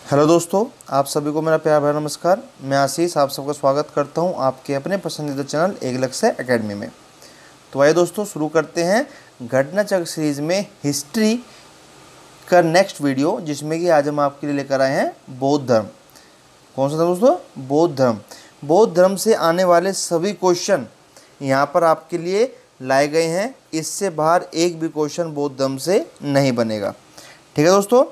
Hello दोस्तों, आप सभी को मेरा प्यार भरा नमस्कार। मैं आशीष आप सबका स्वागत करता हूं आपके अपने पसंदीदा चैनल एक लक्ष्य एकेडमी में। तो आइए दोस्तों शुरू करते हैं घटना चक्र सीरीज में हिस्ट्री का नेक्स्ट वीडियो, जिसमें कि आज हम आपके लिए लेकर आए हैं बौद्ध धर्म। कौन सा था दोस्तों? बौद्ध धर्म। बौद्ध धर्म से आने वाले सभी क्वेश्चन यहाँ पर आपके लिए लाए गए हैं। इससे बाहर एक भी क्वेश्चन बौद्ध धर्म से नहीं बनेगा। ठीक है दोस्तों।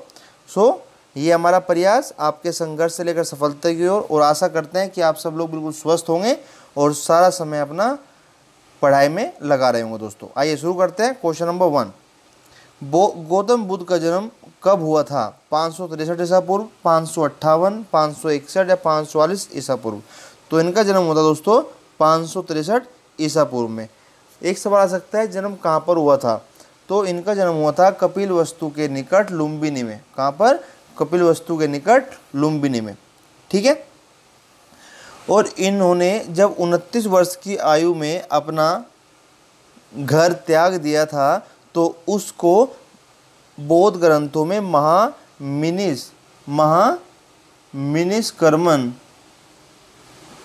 ये हमारा प्रयास आपके संघर्ष से लेकर सफलता की ओर, और आशा करते हैं कि आप सब लोग बिल्कुल स्वस्थ होंगे और सारा समय अपना पढ़ाई में लगा रहे होंगे। दोस्तों आइए शुरू करते हैं। क्वेश्चन नंबर 1, गौतम बुद्ध का जन्म कब हुआ था? 563 ईसा पूर्व, 558, 561 या 544 ईसा पूर्व? तो इनका जन्म हुआ था दोस्तों 563 ईसा पूर्व में। एक सवाल आ सकता है जन्म कहाँ पर हुआ था? तो इनका जन्म हुआ था कपिलवस्तु के निकट लुम्बिनी में। कहाँ पर? कपिलवस्तु के निकट लुम्बिनी में। ठीक है। और इन्होंने जब 29 वर्ष की आयु में अपना घर त्याग दिया था तो उसको बौद्ध ग्रंथों में महामिनिष्कर्मन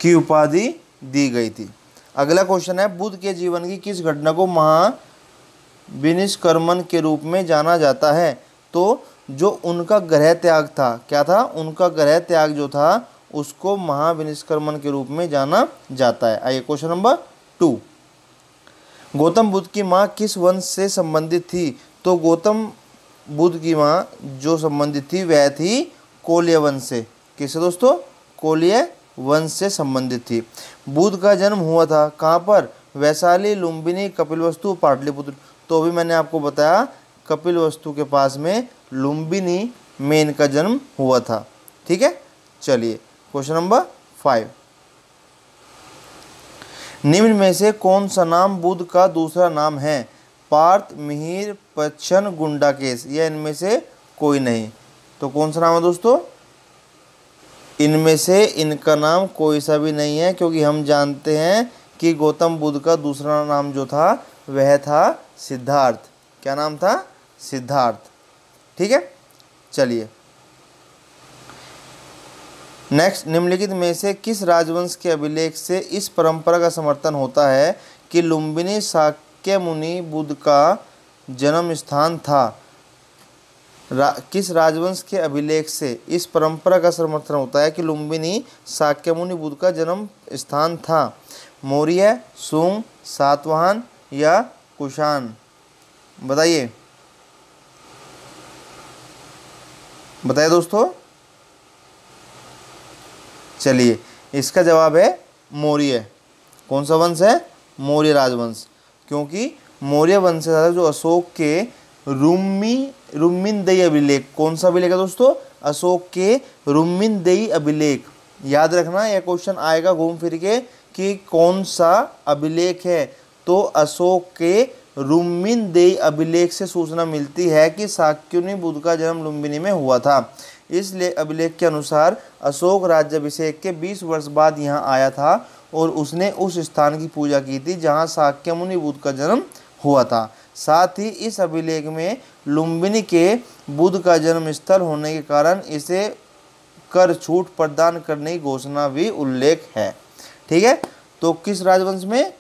की उपाधि दी गई थी। अगला क्वेश्चन है, बुद्ध के जीवन की किस घटना को महाविनिष्कर्मन के रूप में जाना जाता है? तो जो उनका गृह त्याग था, क्या था? उनका गृह त्याग जो था उसको महाविनिष्कर्मन के रूप में जाना जाता है। आइए क्वेश्चन नंबर 2, गौतम बुद्ध की माँ किस वंश से संबंधित थी? तो गौतम बुद्ध की माँ जो संबंधित थी वह थी कोल्य वंश से। किससे दोस्तों? कोल्य वंश से संबंधित थी। बुद्ध का जन्म हुआ था कहाँ पर? वैशाली, लुम्बिनी, कपिलवस्तु, पाटलिपुत्र। तो अभी मैंने आपको बताया कपिलवस्तु के पास में लुम्बिनी में इनका जन्म हुआ था। ठीक है। चलिए क्वेश्चन नंबर 5, निम्न में से कौन सा नाम बुद्ध का दूसरा नाम है? पार्थ, मिहिर, पच्छन, गुंडाकेश या इनमें से कोई नहीं? तो कौन सा नाम है दोस्तों? इनमें से इनका नाम कोई सा भी नहीं है, क्योंकि हम जानते हैं कि गौतम बुद्ध का दूसरा नाम जो था वह था सिद्धार्थ। क्या नाम था? सिद्धार्थ। ठीक है। चलिए नेक्स्ट, निम्नलिखित में से किस राजवंश के अभिलेख से इस परंपरा का समर्थन होता है कि लुम्बिनी शाक्यमुनि बुद्ध का जन्म स्थान था? किस राजवंश के अभिलेख से इस परंपरा का समर्थन होता है कि लुम्बिनी शाक्यमुनि बुद्ध का जन्म स्थान था? मौर्य, सुंग, सातवाहन या कुषाण? बताइए दोस्तों। चलिए इसका जवाब है मौर्य। कौन सा वंश है? मौर्य राजवंश। क्योंकि मौर्य वंश से जो अशोक के रुम्मिनदेही अभिलेख, कौन सा अभिलेख है दोस्तों? अशोक के रुम्मिनदेही अभिलेख। याद रखना यह क्वेश्चन आएगा घूम फिर के कि कौन सा अभिलेख है। तो अशोक के रुम्मिनदेही अभिलेख से सूचना मिलती है कि शाक्यमुनि बुद्ध का जन्म लुम्बिनी में हुआ था। इसलिए अभिलेख के अनुसार अशोक राज्याभिषेक के 20 वर्ष बाद यहाँ आया था और उसने उस स्थान की पूजा की थी जहाँ शाक्यमुनि बुद्ध का जन्म हुआ था। साथ ही इस अभिलेख में लुम्बिनी के बुद्ध का जन्म स्थल होने के कारण इसे कर छूट प्रदान करने की घोषणा भी उल्लेख है। ठीक है। तो किस राजवंश में?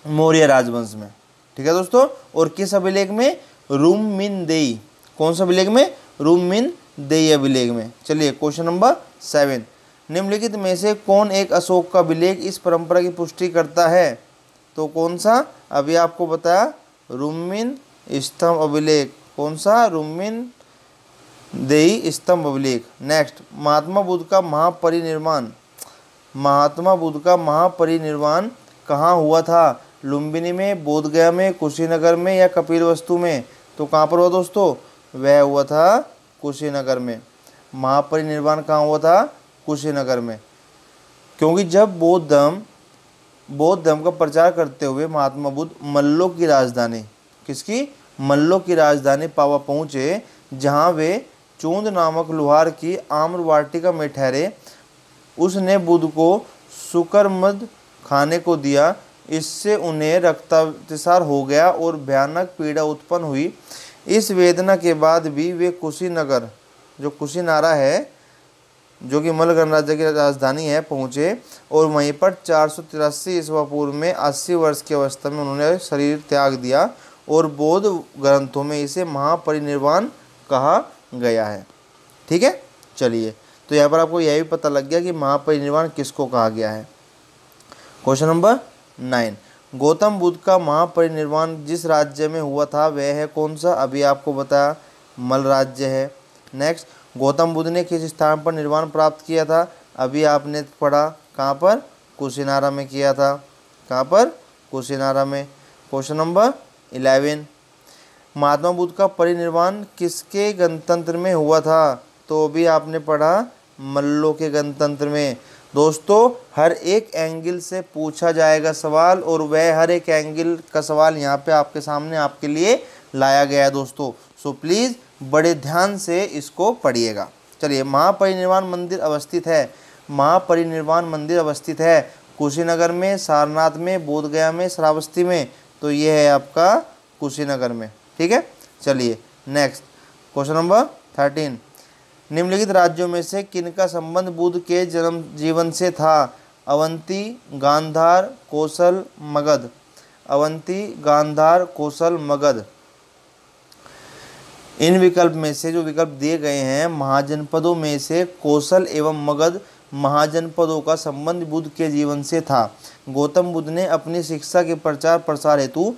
मौर्य राजवंश में। ठीक है दोस्तों। और किस अभिलेख में? रुम्मिनदेही। कौन सा अभिलेख में? रुम्मिनदेही अभिलेख में। चलिए क्वेश्चन नंबर 7, निम्नलिखित में से कौन एक अशोक का अभिलेख इस परंपरा की पुष्टि करता है? तो कौन सा? अभी आपको बताया रुम्मिन स्तंभ अभिलेख। कौन सा? रुम्मिनदेही स्तंभ अभिलेख। नेक्स्ट, महात्मा बुद्ध का महापरिनिर्वाण कहाँ हुआ था? लुम्बिनी में, बोधगया में, कुशीनगर में या कपिलवस्तु में? तो कहाँ पर हुआ दोस्तों? वह हुआ था कुशीनगर में। महापरिनिर्वाण कहाँ हुआ था? कुशीनगर में। क्योंकि जब बौद्ध धर्म का प्रचार करते हुए महात्मा बुद्ध मल्लों की राजधानी, किसकी? मल्लों की राजधानी पावा पहुँचे, जहाँ वे चूंद नामक लुहार की आम्र वाटिका में ठहरे। उसने बुद्ध को शुकरमद खाने को दिया। इससे उन्हें रक्तातिसार हो गया और भयानक पीड़ा उत्पन्न हुई। इस वेदना के बाद भी वे कुशीनगर जो कुशीनारा है, जो कि मल्ल गणराज्य की राजधानी है, पहुँचे और वहीं पर 483 ईस्वी पूर्व में 80 वर्ष की अवस्था में उन्होंने शरीर त्याग दिया और बौद्ध ग्रंथों में इसे महापरिनिर्वाण कहा गया है। ठीक है, चलिए, तो यहाँ पर आपको यह भी पता लग गया कि महापरिनिर्वाण किसको कहा गया है। क्वेश्चन नंबर 9, गौतम बुद्ध का महापरिनिर्वाण जिस राज्य में हुआ था वह है कौन सा? अभी आपको बताया, मल्ल राज्य है। नेक्स्ट, गौतम बुद्ध ने किस स्थान पर निर्वाण प्राप्त किया था? अभी आपने पढ़ा, कहाँ पर? कुशीनारा में किया था। कहाँ पर? कुशीनारा में। क्वेश्चन नंबर 11, महात्मा बुद्ध का परिनिर्वाण किसके गणतंत्र में हुआ था? तो भी आपने पढ़ा, मल्लों के गणतंत्र में। दोस्तों, हर एक एंगल से पूछा जाएगा सवाल और वह हर एक एंगल का सवाल यहाँ पे आपके सामने आपके लिए लाया गया है दोस्तों। सो प्लीज़ बड़े ध्यान से इसको पढ़िएगा। चलिए, महापरिनिर्वाण मंदिर अवस्थित है, महापरिनिर्वाण मंदिर अवस्थित है कुशीनगर में, सारनाथ में, बोधगया में, श्रावस्ती में। तो ये है आपका कुशीनगर में। ठीक है, चलिए नेक्स्ट, क्वेश्चन नंबर 13, निम्नलिखित राज्यों में से किनका संबंध बुद्ध के जन्म जीवन से था? अवंती, गांधार, कौशल, मगध। अवंती, गांधार, कौशल, मगध। इन विकल्प में से जो विकल्प दिए गए हैं, महाजनपदों में से कौशल एवं मगध महाजनपदों का संबंध बुद्ध के जीवन से था। गौतम बुद्ध ने अपनी शिक्षा के प्रचार प्रसार हेतु,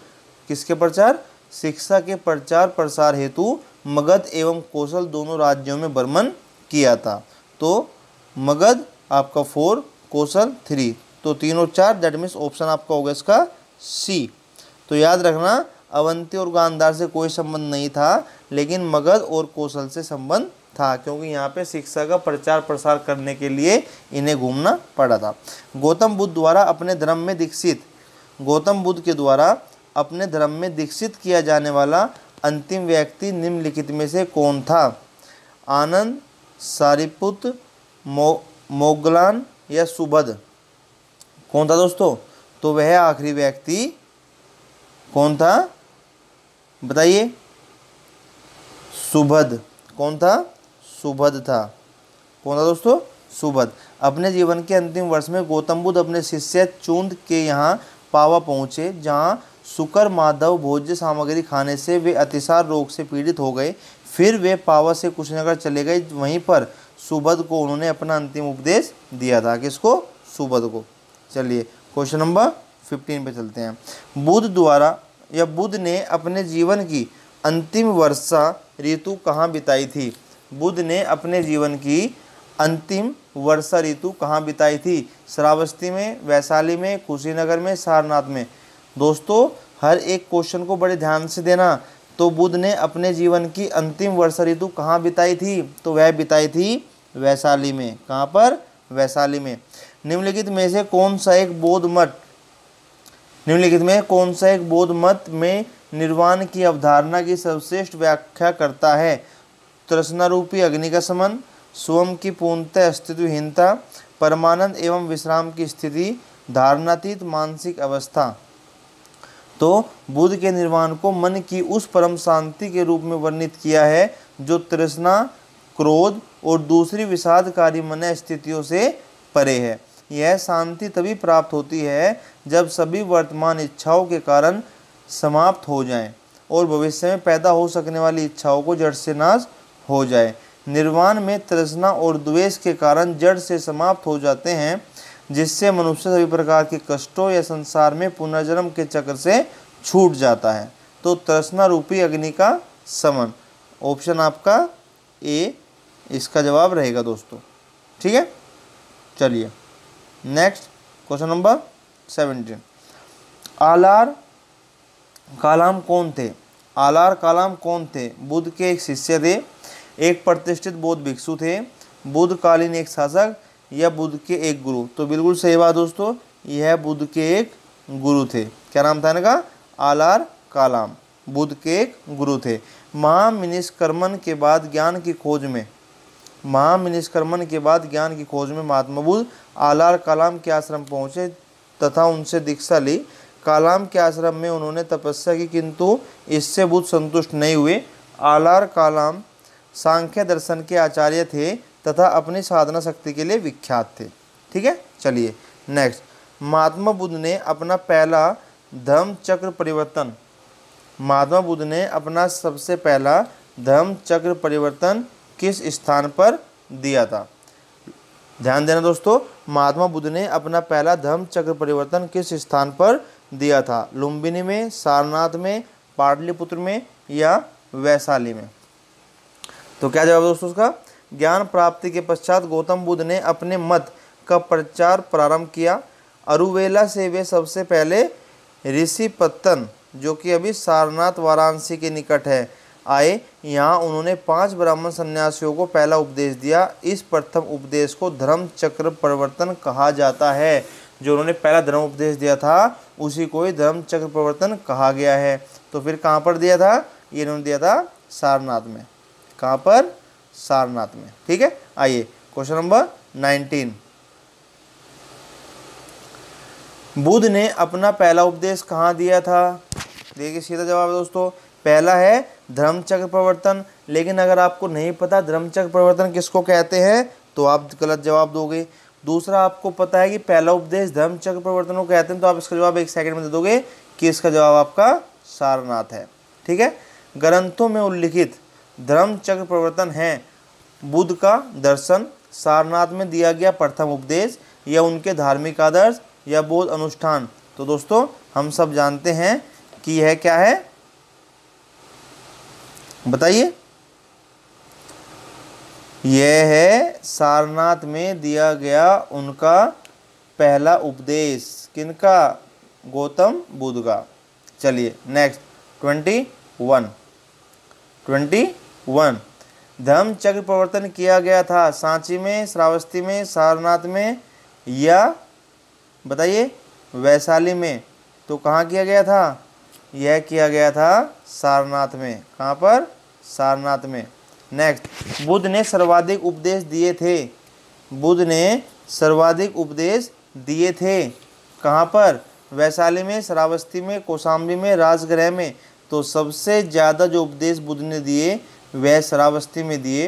किसके प्रचार? शिक्षा के प्रचार प्रसार हेतु मगध एवं कौशल दोनों राज्यों में भ्रमण किया था। तो मगध आपका 4, कौशल 3, तो तीनों 4, दैट मीन्स ऑप्शन आपका होगा इसका सी। तो याद रखना, अवंती और गांधार से कोई संबंध नहीं था, लेकिन मगध और कौशल से संबंध था, क्योंकि यहाँ पे शिक्षा का प्रचार प्रसार करने के लिए इन्हें घूमना पड़ा था। गौतम बुद्ध द्वारा अपने धर्म में दीक्षित, गौतम बुद्ध के द्वारा अपने धर्म में दीक्षित किया जाने वाला अंतिम व्यक्ति निम्नलिखित में से कौन था? आनंद, सारिपुत्र, मोगलान या सुबद? कौन था दोस्तों? तो वह आखिरी व्यक्ति कौन था? बताइए। सुबद। कौन था? सुबद था। कौन था दोस्तों? सुबद। अपने जीवन के अंतिम वर्ष में गौतम बुद्ध अपने शिष्य चूंद के यहाँ पावा पहुँचे, जहाँ शुकर माधव भोज्य सामग्री खाने से वे अतिसार रोग से पीड़ित हो गए। फिर वे पावा से कुशीनगर चले गए। वहीं पर सुबद को उन्होंने अपना अंतिम उपदेश दिया था। किसको? सुबद को। चलिए क्वेश्चन नंबर 15 पे चलते हैं। बुद्ध ने अपने जीवन की अंतिम वर्षा ऋतु कहाँ बिताई थी? बुद्ध ने अपने जीवन की अंतिम वर्षा ऋतु कहाँ बिताई थी? श्रावस्ती में, वैशाली में, कुशीनगर में, सारनाथ में। दोस्तों, हर एक क्वेश्चन को बड़े ध्यान से देना। तो बुद्ध ने अपने जीवन की अंतिम वर्षा ऋतु कहाँ बिताई थी? तो वह बिताई थी वैशाली में। कहाँ पर? वैशाली में। निम्नलिखित में से कौन सा एक बौद्ध मत में निर्वाण की अवधारणा की सर्वश्रेष्ठ व्याख्या करता है? तृष्णा रूपी अग्नि का शमन, स्वयं की पूर्णतः अस्तित्वहीनता, परमानंद एवं विश्राम की स्थिति, धारणातीत मानसिक अवस्था। तो बुद्ध के निर्वाण को मन की उस परम शांति के रूप में वर्णित किया है जो तृष्णा, क्रोध और दूसरी विषादकारी मन स्थितियों से परे है। यह शांति तभी प्राप्त होती है जब सभी वर्तमान इच्छाओं के कारण समाप्त हो जाएं और भविष्य में पैदा हो सकने वाली इच्छाओं को जड़ से नाश हो जाए। निर्वाण में तृष्णा और द्वेष के कारण जड़ से समाप्त हो जाते हैं, जिससे मनुष्य सभी प्रकार के कष्टों या संसार में पुनर्जन्म के चक्र से छूट जाता है। तो तृष्णा रूपी अग्नि का शमन, ऑप्शन आपका ए इसका जवाब रहेगा दोस्तों। ठीक है, चलिए नेक्स्ट क्वेश्चन नंबर 17। आलार कालाम कौन थे? आलार कालाम कौन थे? बुद्ध के एक शिष्य थे, एक प्रतिष्ठित बौद्ध भिक्षु थे, बुद्धकालीन एक शासक या बुद्ध के एक गुरु? तो बिल्कुल सही बात दोस्तों, यह बुद्ध के एक गुरु थे। क्या नाम था इनका? आलार कालाम, बुद्ध के एक गुरु थे। महानिष्कर्मण के बाद ज्ञान की खोज में महात्मा बुद्ध आलार कालाम के आश्रम पहुँचे तथा उनसे दीक्षा ली। कालाम के आश्रम में उन्होंने तपस्या की, किंतु इससे बुद्ध संतुष्ट नहीं हुए। आलार कालाम सांख्य दर्शन के आचार्य थे तथा अपनी साधना शक्ति के लिए विख्यात थे। ठीक है, चलिए नेक्स्ट। महात्मा बुद्ध ने अपना पहला धर्म चक्र परिवर्तन, महात्मा बुद्ध ने अपना सबसे पहला धर्म चक्र परिवर्तन किस स्थान पर दिया था? ध्यान देना दोस्तों, महात्मा बुद्ध ने अपना पहला धर्म चक्र परिवर्तन किस स्थान पर दिया था? लुम्बिनी में, सारनाथ में, पाटलिपुत्र में या वैशाली में? तो क्या जवाब है दोस्तों उसका? ज्ञान प्राप्ति के पश्चात गौतम बुद्ध ने अपने मत का प्रचार प्रारंभ किया। अरुवेला से वे सबसे पहले ऋषिपत्तन, जो कि अभी सारनाथ वाराणसी के निकट है, आए। यहाँ उन्होंने 5 ब्राह्मण सन्यासियों को पहला उपदेश दिया। इस प्रथम उपदेश को धर्म चक्र परिवर्तन कहा जाता है। जो उन्होंने पहला धर्म उपदेश दिया था उसी को ही धर्म चक्र परिवर्तन कहा गया है। तो फिर कहाँ पर दिया था? ये इन्होंने दिया था सारनाथ में। कहाँ पर? सारनाथ में। ठीक है, आइए क्वेश्चन नंबर 19। बुद्ध ने अपना पहला उपदेश कहाँ दिया था? देखिए सीधा जवाब है दोस्तों, पहला है धर्मचक्र परिवर्तन। लेकिन अगर आपको नहीं पता धर्मचक्र परिवर्तन किसको कहते हैं तो आप गलत जवाब दोगे। दूसरा, आपको पता है कि पहला उपदेश धर्मचक्र परिवर्तन को कहते हैं, तो आप इसका जवाब 1 सेकंड में दे दोगे कि इसका जवाब आपका सारनाथ है। ठीक है, ग्रंथों में उल्लिखित धर्मचक्र परिवर्तन है बुद्ध का दर्शन, सारनाथ में दिया गया प्रथम उपदेश, या उनके धार्मिक आदर्श, या बौद्ध अनुष्ठान। तो दोस्तों हम सब जानते हैं कि यह क्या है, बताइए। यह है सारनाथ में दिया गया उनका पहला उपदेश। किनका? गौतम बुद्ध का। चलिए नेक्स्ट 21 धर्म चक्र परिवर्तन किया गया था सांची में, श्रावस्ती में, सारनाथ में या बताइए वैशाली में? तो कहाँ किया गया था? यह किया गया था सारनाथ में। कहाँ पर? सारनाथ में। नेक्स्ट, बुद्ध ने सर्वाधिक उपदेश दिए थे। बुद्ध ने सर्वाधिक उपदेश दिए थे कहाँ पर? वैशाली में, श्रावस्ती में, कौशाम्बी में, राजगृह में? तो सबसे ज़्यादा जो उपदेश बुद्ध ने दिए वह श्रावस्ती में दिए।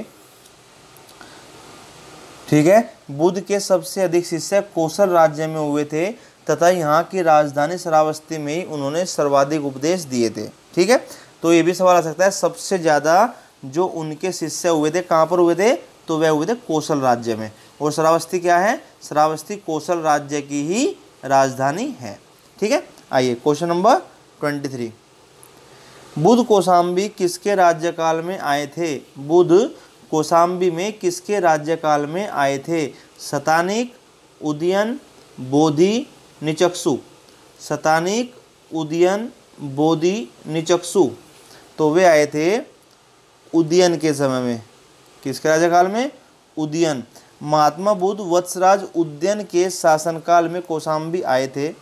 ठीक है, बुद्ध के सबसे अधिक शिष्य कौशल राज्य में हुए थे तथा यहाँ की राजधानी श्रावस्ती में ही उन्होंने सर्वाधिक उपदेश दिए थे। ठीक है, तो ये भी सवाल आ सकता है, सबसे ज़्यादा जो उनके शिष्य हुए थे कहाँ पर हुए थे? तो वह हुए थे कौशल राज्य में। और श्रावस्ती क्या है? श्रावस्ती कौशल राज्य की ही राजधानी है। ठीक है, आइए क्वेश्चन नंबर 23। बुद्ध कौशाम्बी किसके राज्यकाल में आए थे? बुद्ध कौशाम्बी में किसके राज्यकाल में आए थे? शतानिक, उदयन, बोधि, निचक्षु? शतानिक, उदयन, बोधि, निचक्षु? तो वे आए थे उदयन के समय में। किसके राज्यकाल में? उदयन। महात्मा बुद्ध वत्सराज उदयन के शासनकाल में कौशाम्बी आए थे।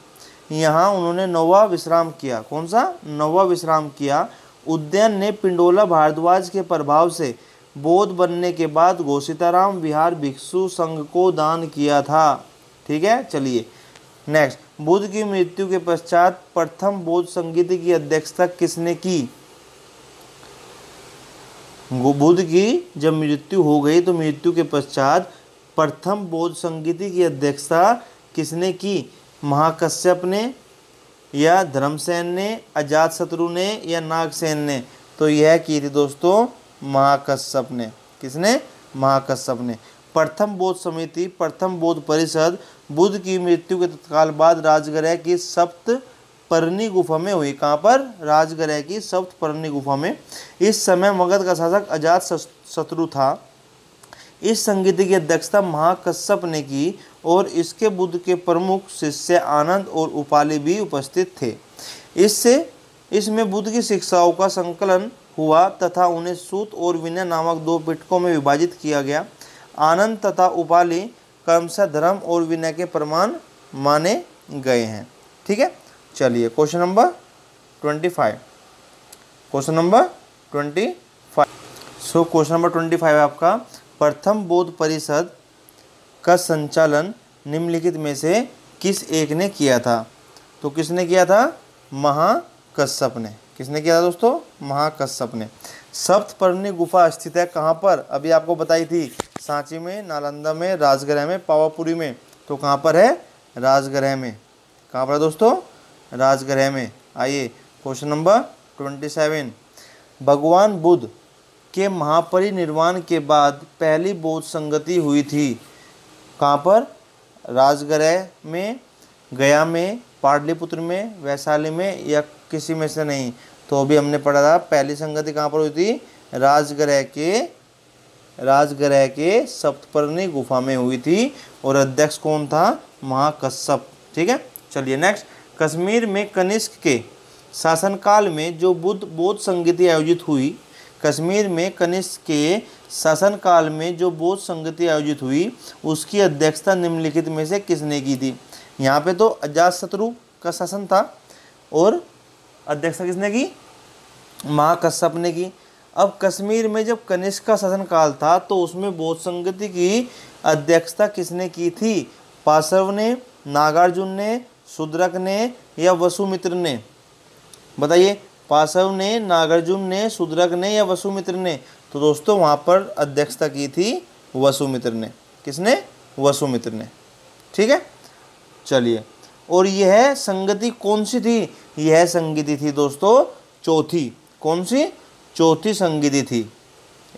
यहाँ उन्होंने 9वां विश्राम किया। कौन सा? 9वां विश्राम किया। उदयन ने पिंडोला भारद्वाज के प्रभाव से बौद्ध बनने के बाद घोषिताराम विहार भिक्षु संघ को दान किया था। ठीक है, चलिए नेक्स्ट। बुद्ध की मृत्यु के पश्चात प्रथम बौद्ध संगीति की अध्यक्षता किसने की? बुद्ध की जब मृत्यु हो गई तो मृत्यु के पश्चात प्रथम बौद्ध संगीति की अध्यक्षता किसने की? महाकश्यप ने या धर्मसेन ने, अजातशत्रु ने या नागसेन ने? तो यह की थी दोस्तों महाकश्यप ने। किसने? महाकश्यप ने। प्रथम बौद्ध समिति, प्रथम बौद्ध परिषद बुद्ध की मृत्यु के तत्काल बाद राजगृह की सप्तपर्णी गुफा में हुई। कहाँ पर? राजगृह की सप्तपर्णी गुफा में। इस समय मगध का शासक अजातशत्रु था। इस संगीति की अध्यक्षता महाकश्यप ने की और इसके बुद्ध के प्रमुख शिष्य आनंद और उपाली भी उपस्थित थे। इसमें बुद्ध की शिक्षाओं का संकलन हुआ तथा उन्हें सूत और विनय नामक 2 पिटकों में विभाजित किया गया। आनंद तथा उपाली क्रमशः धर्म और विनय के प्रमाण माने गए हैं। ठीक है, चलिए question number 25। Question number 25। So question number 25 है आपका, प्रथम बौद्ध परिषद का संचालन निम्नलिखित में से किस एक ने किया था? तो किसने किया था? महाकश्यप ने। किसने किया था दोस्तों? महाकश्यप ने। सप्तपर्णी गुफा स्थित है कहाँ पर? अभी आपको बताई थी, सांची में, नालंदा में, राजगृह में, पावापुरी में। तो कहाँ पर है? राजगृह में। कहाँ पर है दोस्तों? राजगृह में। आइए क्वेश्चन नंबर 27। भगवान बुद्ध के महापरिनिर्वाण के बाद पहली बौद्ध संगति हुई थी कहाँ पर? राजगृह में, गया में, पाटलिपुत्र में, वैशाली में, या किसी में से नहीं? तो अभी हमने पढ़ा था पहली संगति कहाँ पर हुई थी? राजगृह के सप्तपर्णी गुफा में हुई थी और अध्यक्ष कौन था? महाकश्यप। ठीक है, चलिए नेक्स्ट। कश्मीर में कनिष्क के शासनकाल में जो बौद्ध संगति आयोजित हुई, कश्मीर में कनिष्क के शासनकाल में जो बौद्ध संगति आयोजित हुई उसकी अध्यक्षता निम्नलिखित में से किसने की थी? यहाँ पे तो अजातशत्रु का शासन था और अध्यक्षता किसने की? महाकश्यप ने की। अब कश्मीर में जब कनिष्क का शासनकाल था तो उसमें बौद्ध संगति की अध्यक्षता किसने की थी? पाशव ने, नागार्जुन ने, शूद्रक ने, या वसुमित्र ने? बताइए, पाशव ने, नागार्जुन ने, शूद्रक ने, या वसुमित्र ने? तो दोस्तों वहाँ पर अध्यक्षता की थी वसुमित्र ने। किसने? वसुमित्र ने। ठीक है, चलिए। और यह संगति कौन सी थी? यह संगति थी दोस्तों चौथी। कौन सी? चौथी संगति थी।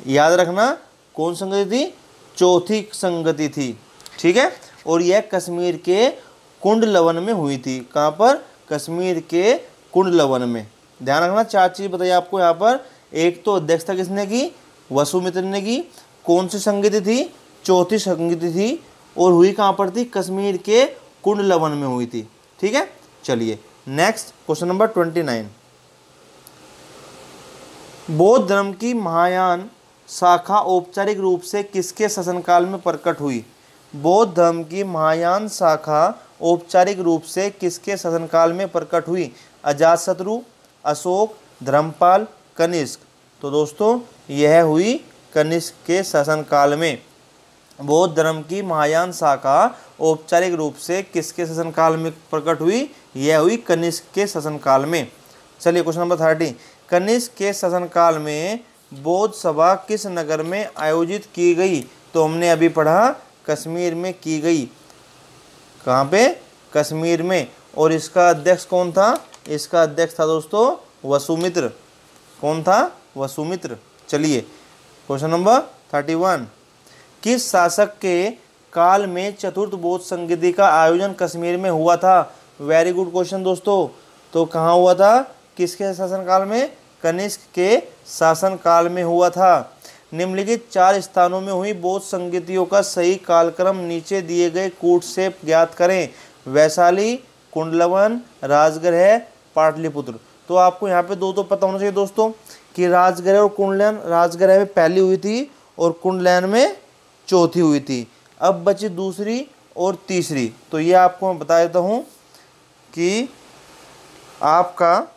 याद रखना, कौन संगति थी? चौथी संगति थी। ठीक है, और यह कश्मीर के कुंडलवन में हुई थी। कहाँ पर? कश्मीर के कुंडलवन में। ध्यान रखना, चार चीज़ बताइए आपको यहाँ पर। एक तो अध्यक्षता किसने की? वसुमित्र ने की। कौन सी संगति थी? चौथी संगति थी। और हुई कहाँ पर थी? कश्मीर के कुंडलवन में हुई थी। ठीक है, चलिए नेक्स्ट क्वेश्चन नंबर 29। बौद्ध धर्म की महायान शाखा औपचारिक रूप से किसके शासनकाल में प्रकट हुई? बौद्ध धर्म की महायान शाखा औपचारिक रूप से किसके शासनकाल में प्रकट हुई? अजातशत्रु, अशोक, धर्मपाल, कनिष्क? तो दोस्तों यह हुई कनिष्क के शासनकाल में। बौद्ध धर्म की महायान शाखा औपचारिक रूप से किसके शासनकाल में प्रकट हुई? यह हुई कनिष्क के शासनकाल में। चलिए क्वेश्चन नंबर 30। कनिष्क के शासनकाल में बौद्ध सभा किस नगर में आयोजित की गई? तो हमने अभी पढ़ा कश्मीर में की गई। कहाँ पे? कश्मीर में। और इसका अध्यक्ष कौन था? इसका अध्यक्ष था दोस्तों वसुमित्र। कौन था? वसुमित्र। चलिए क्वेश्चन नंबर 31। किस शासक के काल में चतुर्थ बौद्ध संगति का आयोजन कश्मीर में हुआ था? वेरी गुड क्वेश्चन दोस्तों। तो कहाँ हुआ था? किसके शासनकाल में? कनिष्क के शासनकाल में हुआ था। निम्नलिखित 4 स्थानों में हुई बौद्ध संगतियों का सही कालक्रम नीचे दिए गए कूट से ज्ञात करें। वैशाली, कुंडलवन, राजगृह, पाटलिपुत्र। तो आपको यहाँ पे दो तो पता होना चाहिए दोस्तों कि राजगृह और कुंडलयन, राजगृह में पहली हुई थी और कुंडलयन में चौथी हुई थी। अब बची दूसरी और तीसरी। तो ये आपको मैं बता देता हूँ कि आपका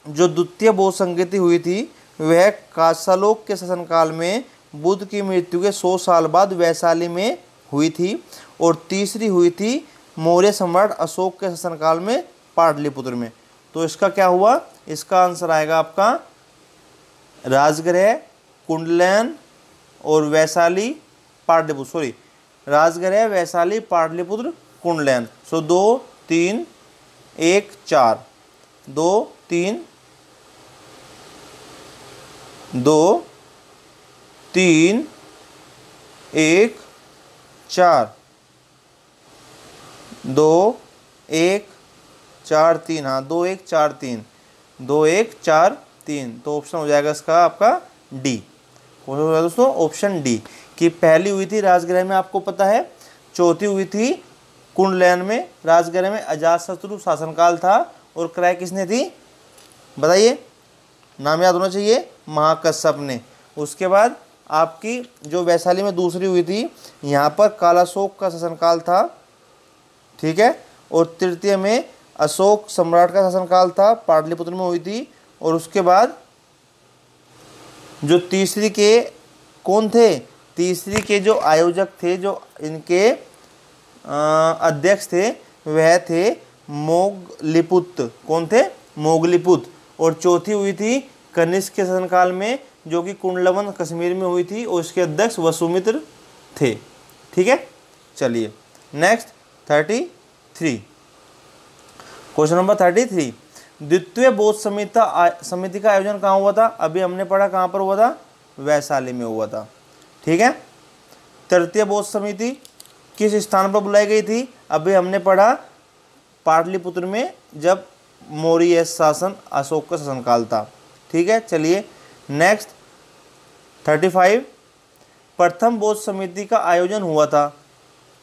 जो द्वितीय बौद्ध संगति हुई थी वह काशालोक के शासनकाल में बुद्ध की मृत्यु के 100 साल बाद वैशाली में हुई थी। और तीसरी हुई थी मौर्य सम्राट अशोक के शासनकाल में पाटलिपुत्र में। तो इसका क्या हुआ? इसका आंसर आएगा आपका राजगृह, कुंडलयन और वैशाली, पाटलिपुत्र। सॉरी, राजगृह, वैशाली, पाटलिपुत्र, कुंडलयन। सो 2 3 1 4 2 3 2 3 1 4 2 1 4 3। हाँ, 2 1 4 3 2 1 4 3। तो ऑप्शन हो जाएगा इसका आपका डी। कौन सा हो जाएगा दोस्तों? Option D. कि पहली हुई थी राजगृह में, आपको पता है। चौथी हुई थी कुंडलयन में। राजगृह में अजातशत्रु शासनकाल था और क्रय किसने थी? बताइए, नाम याद होना चाहिए, महाकश्यप ने। उसके बाद आपकी जो वैशाली में दूसरी हुई थी, यहाँ पर कालाशोक का शासनकाल था। ठीक है, और तृतीय में अशोक सम्राट का शासनकाल था, पाटलिपुत्र में हुई थी। और उसके बाद जो तीसरी के कौन थे? तीसरी के जो आयोजक थे, जो इनके अध्यक्ष थे, वह थे मोगलिपुत। कौन थे? मोगलिपुत। और चौथी हुई थी कनिष्क के शासनकाल में, जो कि कुंडलवन कश्मीर में हुई थी, और इसके अध्यक्ष वसुमित्र थे। ठीक है, चलिए नेक्स्ट 33, क्वेश्चन नंबर 33, द्वितीय बौद्ध समिति का आयोजन कहाँ हुआ था? अभी हमने पढ़ा कहाँ पर हुआ था, वैशाली में हुआ था। ठीक है, तृतीय बौद्ध समिति किस स्थान पर बुलाई गई थी? अभी हमने पढ़ा पाटलिपुत्र में, जब मौर्य शासन अशोक का शासनकाल था। ठीक है, चलिए नेक्स्ट 35, प्रथम बौद्ध समिति का आयोजन हुआ था,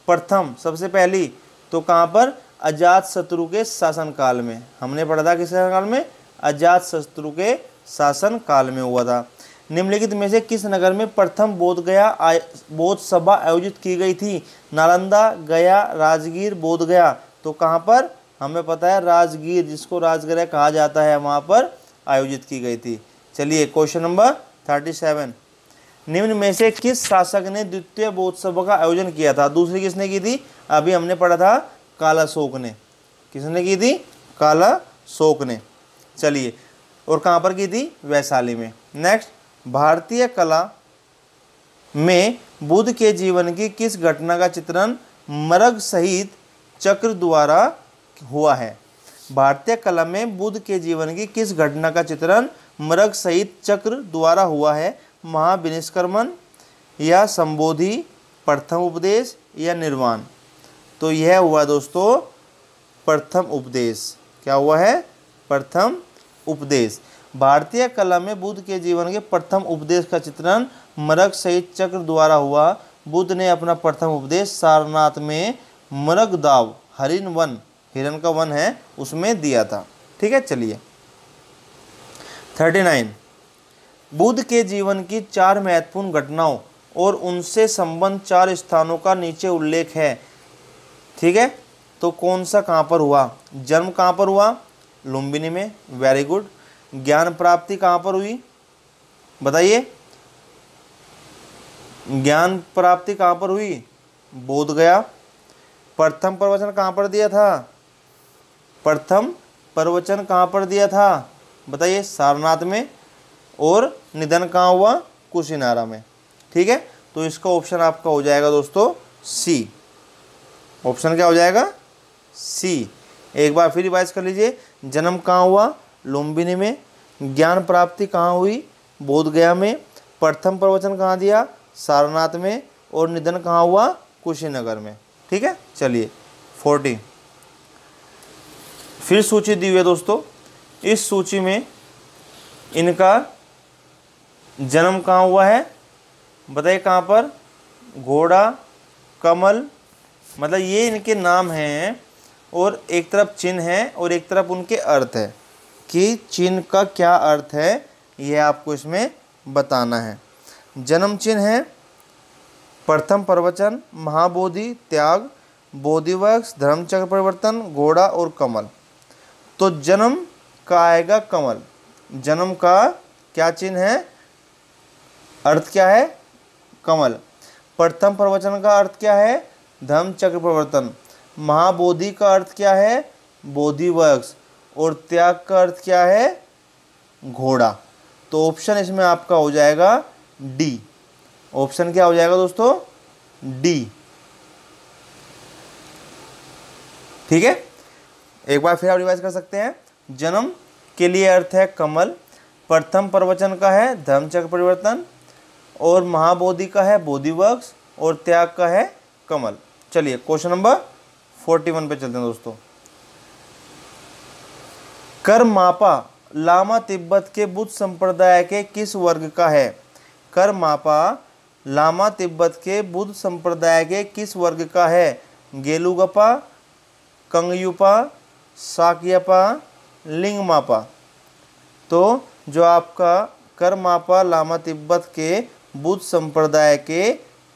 प्रथम सबसे पहली तो कहाँ पर? अजातशत्रु के शासनकाल में। हमने पढ़ा था किस शासनकाल में? अजातशत्रु के शासनकाल में हुआ था। निम्नलिखित में से किस नगर में प्रथम बौद्ध सभा आयोजित की गई थी? नालंदा, गया, राजगीर, बोध गया। तो कहाँ पर? हमें पता है राजगीर, जिसको राजगृह कहा जाता है, वहाँ पर आयोजित की गई थी। चलिए क्वेश्चन नंबर 37, निम्न में से किस शासक ने द्वितीय बौद्ध सभा का आयोजन किया था? दूसरी किसने की थी? अभी हमने पढ़ा था कालाशोक ने। किसने की थी? कालाशोक ने। चलिए, और कहाँ पर की थी? वैशाली में। नेक्स्ट, भारतीय कला में बुद्ध के जीवन की किस घटना का चित्रण मरग सहित चक्र द्वारा हुआ है? भारतीय कला में बुद्ध के जीवन की किस घटना का चित्रण मरग सहित चक्र द्वारा हुआ है? महाविनिष्क्रमण या संबोधि, प्रथम उपदेश या निर्वाण? तो यह हुआ दोस्तों प्रथम उपदेश। क्या हुआ है? प्रथम उपदेश। भारतीय कला में बुद्ध के जीवन के प्रथम उपदेश का चित्रण मरग सहित चक्र द्वारा हुआ। बुद्ध ने अपना प्रथम उपदेश सारनाथ में मरगदाव हरिण वन, हिरण का वन है, उसमें दिया था। ठीक है, चलिए 39, बुद्ध के जीवन की 4 महत्वपूर्ण घटनाओं और उनसे संबंध 4 स्थानों का नीचे उल्लेख है। ठीक है, तो कौन सा कहाँ पर हुआ? जन्म कहाँ पर हुआ? लुम्बिनी में। Very good. ज्ञान प्राप्ति कहाँ पर हुई? बताइए, ज्ञान प्राप्ति कहाँ पर हुई? बोध गया। प्रथम प्रवचन कहाँ पर दिया था? प्रथम प्रवचन कहाँ पर दिया था? बताइए, सारनाथ में। और निधन कहाँ हुआ? कुशीनारा में। ठीक है, तो इसका ऑप्शन आपका हो जाएगा दोस्तों सी। ऑप्शन क्या हो जाएगा? सी। एक बार फिर रिवाइज कर लीजिए। जन्म कहाँ हुआ? लुम्बिनी में। ज्ञान प्राप्ति कहाँ हुई? बोध गया में। प्रथम प्रवचन कहाँ दिया? सारनाथ में। और निधन कहाँ हुआ? कुशीनगर में। ठीक है, चलिए 40, फिर सूची दी हुई है दोस्तों। इस सूची में इनका जन्म कहाँ हुआ है? बताइए कहाँ पर? घोड़ा, कमल, मतलब ये इनके नाम हैं, और एक तरफ चिन्ह है और एक तरफ उनके अर्थ है कि चिन्ह का क्या अर्थ है, यह आपको इसमें बताना है। जन्म चिन्ह है प्रथम प्रवचन, महाबोधि, त्याग, बोधिवक्ष, धर्मचक्र परिवर्तन, घोड़ा और कमल। तो जन्म का आएगा कमल। जन्म का क्या चिन्ह है? अर्थ क्या है? कमल। प्रथम प्रवचन का अर्थ क्या है? धर्मचक्र परिवर्तन। महाबोधि का अर्थ क्या है? बोधिवक्ष। और त्याग का अर्थ क्या है? घोड़ा। तो ऑप्शन इसमें आपका हो जाएगा डी। ऑप्शन क्या हो जाएगा दोस्तों? डी। ठीक है, एक बार फिर आप रिवाइज कर सकते हैं। जन्म के लिए अर्थ है कमल, प्रथम प्रवचन का है धर्मचक्र परिवर्तन, और महाबोधि का है बोधिवक्ष, और त्याग का है कमल। चलिए क्वेश्चन नंबर 41 पे चलते हैं दोस्तों। करमापा लामा तिब्बत के बुद्ध संप्रदाय के किस वर्ग का है? करमापा लामा तिब्बत के बुद्ध संप्रदाय के किस वर्ग का है? गेलुगपा, कंगयुपा, साक्यपा, लिंगमापा। तो जो आपका करमापा लामा तिब्बत के बुद्ध संप्रदाय के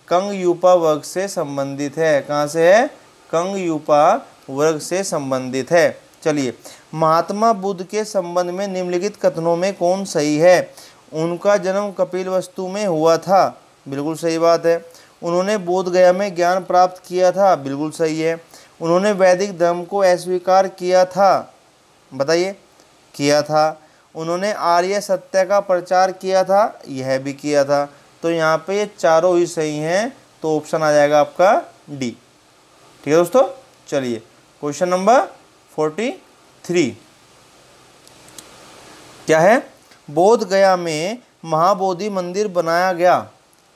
कंगयुपा वर्ग से संबंधित है। कहाँ से है? कंगयुपा वर्ग से संबंधित है। चलिए, महात्मा बुद्ध के संबंध में निम्नलिखित कथनों में कौन सही है? उनका जन्म कपिलवस्तु में हुआ था, बिल्कुल सही बात है। उन्होंने बोध गया में ज्ञान प्राप्त किया था, बिल्कुल सही है। उन्होंने वैदिक धर्म को अस्वीकार किया था, बताइए, किया था। उन्होंने आर्य सत्य का प्रचार किया था, यह भी किया था। तो यहाँ पे ये चारों ही सही हैं, तो ऑप्शन आ जाएगा आपका डी। ठीक है दोस्तों, चलिए क्वेश्चन नंबर 43 क्या है? बोध गया में महाबोधि मंदिर बनाया गया।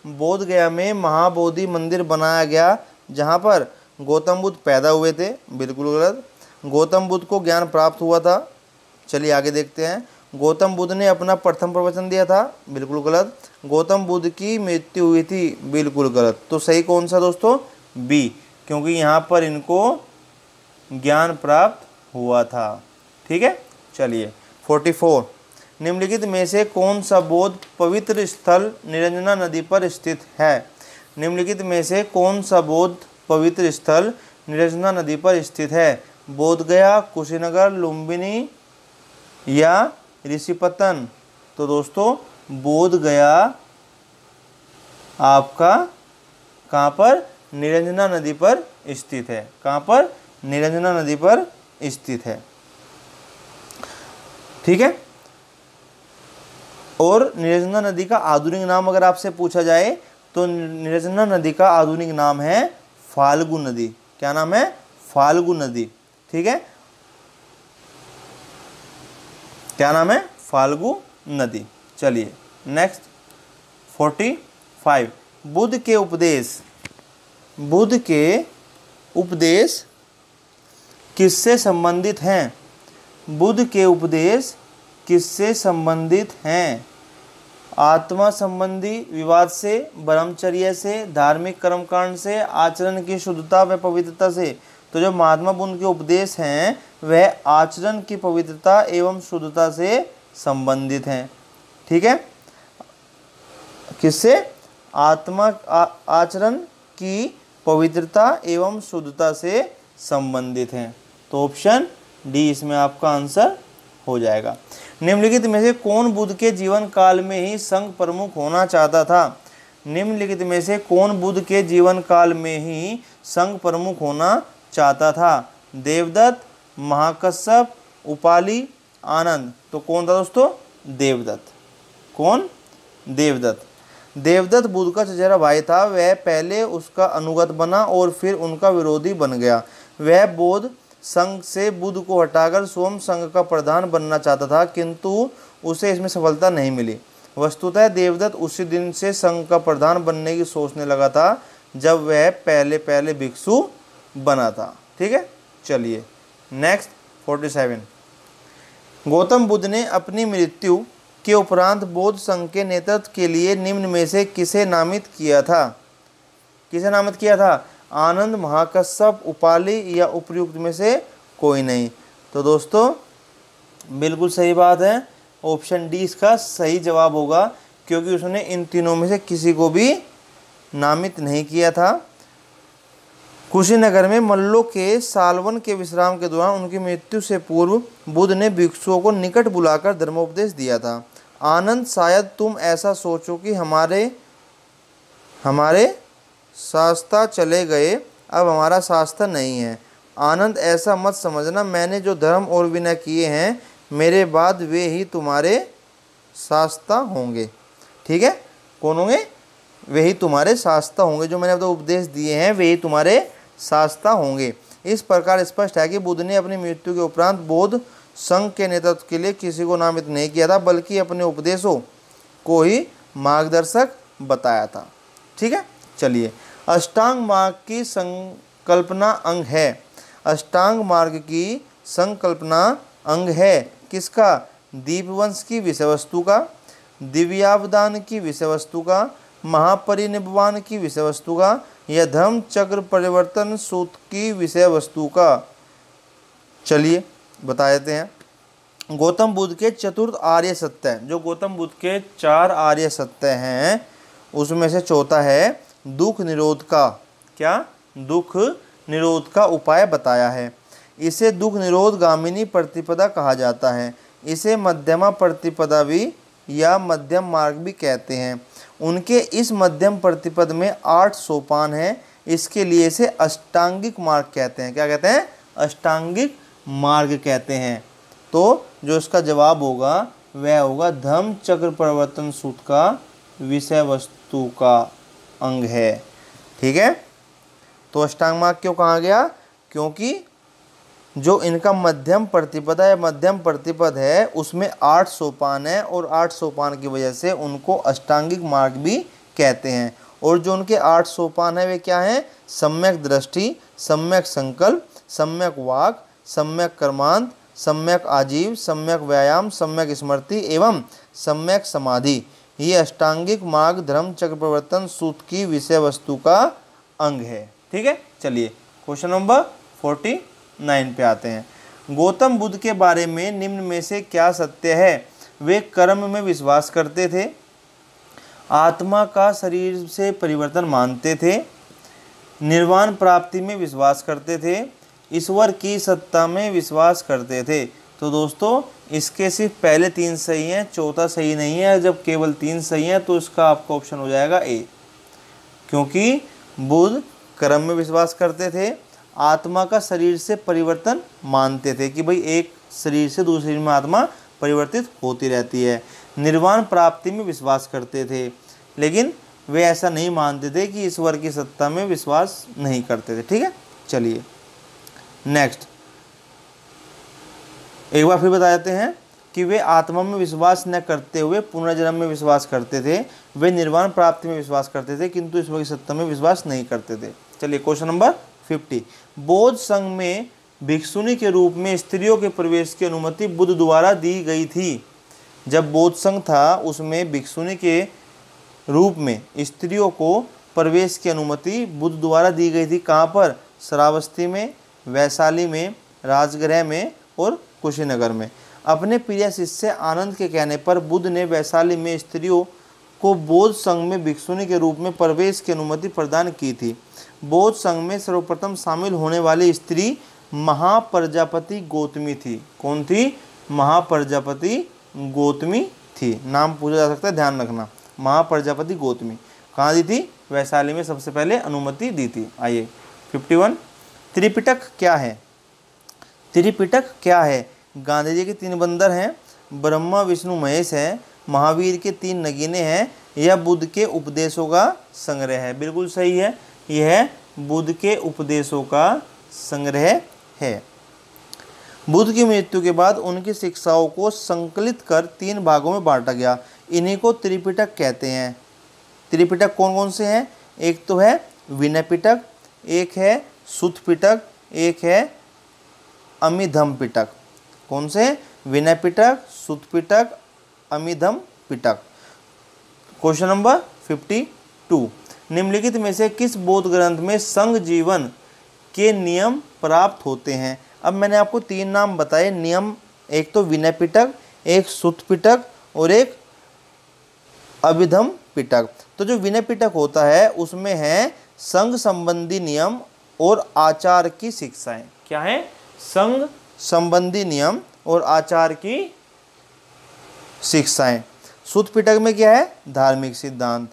बोध गया में महाबोधि मंदिर बनाया गया जहाँ पर गौतम बुद्ध पैदा हुए थे, बिल्कुल गलत। गौतम बुद्ध को ज्ञान प्राप्त हुआ था, चलिए आगे देखते हैं। गौतम बुद्ध ने अपना प्रथम प्रवचन दिया था, बिल्कुल गलत। गौतम बुद्ध की मृत्यु हुई थी, बिल्कुल गलत। तो सही कौन सा दोस्तों? बी, क्योंकि यहाँ पर इनको ज्ञान प्राप्त हुआ था। ठीक है, चलिए 44 निम्नलिखित में से कौन सा बौद्ध पवित्र स्थल निरंजना नदी पर स्थित है? निम्नलिखित में से कौन सा बौद्ध पवित्र स्थल निरंजना नदी पर स्थित है? बोध गया, कुशीनगर, लुम्बिनी या ऋषिपतन? तो दोस्तों बोध गया आपका कहाँ पर? निरंजना नदी पर स्थित है। कहाँ पर? निरंजना नदी पर स्थित है। ठीक है, और निरंजना नदी का आधुनिक नाम अगर आपसे पूछा जाए तो निरंजना नदी का आधुनिक नाम है फाल्गु नदी। क्या नाम है? फाल्गु नदी। ठीक है, क्या नाम है? फाल्गु नदी। चलिए नेक्स्ट 45 बुद्ध के उपदेश। बुद्ध के उपदेश किससे संबंधित हैं? बुद्ध के उपदेश किससे संबंधित हैं? आत्मा संबंधी विवाद से, ब्रह्मचर्य से, धार्मिक कर्मकांड से, आचरण की शुद्धता व पवित्रता से। तो जो महात्मा बुद्ध के उपदेश हैं वह आचरण की पवित्रता एवं शुद्धता से संबंधित हैं। ठीक है, किससे? आचरण की पवित्रता एवं शुद्धता से संबंधित हैं। तो ऑप्शन डी इसमें आपका आंसर हो जाएगा। निम्नलिखित में से कौन बुद्ध के जीवन काल में ही संघ प्रमुख होना चाहता था? निम्नलिखित में से कौन बुद्ध के जीवन काल में ही संघ प्रमुख होना चाहता था? देवदत्त, महाकश्यप, उपाली, आनंद? तो कौन था दोस्तों? देवदत्त। कौन? देवदत्त। देवदत्त बुद्ध का चचेरा भाई था। वह पहले उसका अनुगत बना और फिर उनका विरोधी बन गया। वह बौद्ध संघ से बुद्ध को हटाकर स्वयं संघ का प्रधान बनना चाहता था, किंतु उसे इसमें सफलता नहीं मिली। वस्तुतः देवदत्त उसी दिन से संघ का प्रधान बनने की सोचने लगा था जब वह पहले भिक्षु बना था। ठीक है, चलिए नेक्स्ट 47 गौतम बुद्ध ने अपनी मृत्यु के उपरांत बौद्ध संघ के नेतृत्व के लिए निम्न में से किसे नामित किया था? किसे नामित किया था? आनंद, महाकश्यप, उपाली या उपर्युक्त में से कोई नहीं। तो दोस्तों बिल्कुल सही बात है, ऑप्शन डी इसका सही जवाब होगा, क्योंकि उसने इन तीनों में से किसी को भी नामित नहीं किया था। कुशीनगर में मल्लों के सालवन के विश्राम के दौरान उनकी मृत्यु से पूर्व बुद्ध ने भिक्षुओं को निकट बुलाकर धर्मोपदेश दिया था। आनंद, शायद तुम ऐसा सोचो कि हमारे शास्त्र चले गए, अब हमारा शास्त्र नहीं है। आनंद, ऐसा मत समझना, मैंने जो धर्म और विनय किए हैं मेरे बाद वे ही तुम्हारे शास्त्र होंगे। ठीक है, कौन होंगे? वे ही तुम्हारे शास्त्र होंगे। जो मैंने अब तो उपदेश दिए हैं वे ही तुम्हारे शास्त्र होंगे। इस प्रकार स्पष्ट है कि बुद्ध ने अपनी मृत्यु के उपरांत बौद्ध संघ के नेतृत्व के लिए किसी को नामित नहीं किया था, बल्कि अपने उपदेशों को ही मार्गदर्शक बताया था। ठीक है, चलिए अष्टांग मार्ग की संकल्पना अंग है। अष्टांग मार्ग की संकल्पना अंग है किसका? दीपवंश की विषय वस्तु का, दिव्यावदान की विषय वस्तु का, महापरिनिर्वाण की विषय वस्तु का, या धर्म चक्र परिवर्तन सूत्र की विषय वस्तु का। चलिए बता देते हैं। गौतम बुद्ध के चतुर्थ आर्य सत्य, जो गौतम बुद्ध के 4 आर्य सत्य हैं उसमें से चौथा है दुख निरोध का। क्या? दुख निरोध का उपाय बताया है। इसे दुख निरोध गामिनी प्रतिपदा कहा जाता है। इसे मध्यमा प्रतिपदा भी या मध्यम मार्ग भी कहते हैं। उनके इस मध्यम प्रतिपद में 8 सोपान हैं, इसके लिए इसे अष्टांगिक मार्ग कहते हैं। क्या कहते हैं? अष्टांगिक मार्ग कहते हैं। तो जो इसका जवाब होगा वह होगा धम्म चक्र प्रवर्तन सूत्र का विषय वस्तु का अंग है। ठीक है, तो अष्टांग मार्ग क्यों कहा गया? क्योंकि जो इनका मध्यम प्रतिपद है, मध्यम प्रतिपद है, उसमें 8 सोपान है और 8 सोपान की वजह से उनको अष्टांगिक मार्ग भी कहते हैं। और जो उनके 8 सोपान है वे क्या हैं? सम्यक दृष्टि, सम्यक संकल्प, सम्यक वाक, सम्यक कर्मांत, सम्यक आजीव, सम्यक व्यायाम, सम्यक स्मृति एवं सम्यक समाधि। ये अष्टांगिक मार्ग धर्म चक्र प्रवर्तन सूत्र की विषय वस्तु का अंग है। ठीक है, चलिए क्वेश्चन नंबर 49 पे आते हैं। गौतम बुद्ध के बारे में निम्न में से क्या सत्य है? वे कर्म में विश्वास करते थे, आत्मा का शरीर से परिवर्तन मानते थे, निर्वाण प्राप्ति में विश्वास करते थे, ईश्वर की सत्ता में विश्वास करते थे। तो दोस्तों इसके सिर्फ पहले 3 सही हैं, चौथा सही नहीं है। जब केवल 3 सही हैं तो इसका आपका ऑप्शन हो जाएगा ए, क्योंकि बुद्ध कर्म में विश्वास करते थे, आत्मा का शरीर से परिवर्तन मानते थे कि भाई एक शरीर से दूसरे शरीर में आत्मा परिवर्तित होती रहती है, निर्वाण प्राप्ति में विश्वास करते थे, लेकिन वे ऐसा नहीं मानते थे कि ईश्वर की सत्ता में विश्वास नहीं करते थे। ठीक है, चलिए नेक्स्ट एक बार फिर बता देते हैं कि वे आत्मा में विश्वास न करते हुए पुनर्जन्म में विश्वास करते थे, वे निर्वाण प्राप्ति में विश्वास करते थे, किंतु ईश्वर की सत्ता में विश्वास नहीं करते थे। चलिए क्वेश्चन नंबर 50। बौद्ध संघ में भिक्षुनी के रूप में स्त्रियों के प्रवेश की अनुमति बुद्ध द्वारा दी गई थी। जब बौद्ध संघ था उसमें भिक्षुनी के रूप में स्त्रियों को प्रवेश की अनुमति बुद्ध द्वारा दी गई थी। कहाँ पर? श्रावस्ती में, वैशाली में, राजगृह में और कुशीनगर में। अपने प्रिय शिष्य आनंद के कहने पर बुद्ध ने वैशाली में स्त्रियों को बौद्ध संघ में भिक्षुनी के रूप में प्रवेश की अनुमति प्रदान की थी। बौद्ध संघ में सर्वप्रथम शामिल होने वाली स्त्री महाप्रजापति गौतमी थी। कौन थी? महाप्रजापति गौतमी थी। नाम पूछा जा सकता है, ध्यान रखना। महाप्रजापति गौतमी कहाँ दी थी? वैशाली में सबसे पहले अनुमति दी थी। आइए 51। त्रिपिटक क्या है? त्रिपिटक क्या है? गांधी जी के 3 बंदर हैं, ब्रह्मा विष्णु महेश है, महावीर के 3 नगीने हैं, यह बुद्ध के उपदेशों का संग्रह है। बिल्कुल सही है, यह बुद्ध के उपदेशों का संग्रह है। बुद्ध की मृत्यु के बाद उनकी शिक्षाओं को संकलित कर 3 भागों में बांटा गया। इन्हीं को त्रिपिटक कहते हैं। त्रिपिटक कौन कौन से हैं? एक तो है विनय पिटक, एक है सुत्त पिटक, एक है अमिधम पिटक। कौन से? विनय पिटक, सुत्त पिटक, अमिधम पिटक। Question number 52। निम्नलिखित में से किस बौद्ध ग्रंथ में संघ जीवन के नियम प्राप्त होते हैं? अब मैंने आपको 3 नाम बताए नियम, एक तो विनय पिटक, एक सुत्त पिटक और एक अभिधम पिटक। तो जो विनय पिटक होता है उसमें है संघ संबंधी नियम और आचार की शिक्षाएं। क्या है? संघ संबंधी नियम और आचार की शिक्षाएं। सुत्त पिटक में क्या है? धार्मिक सिद्धांत।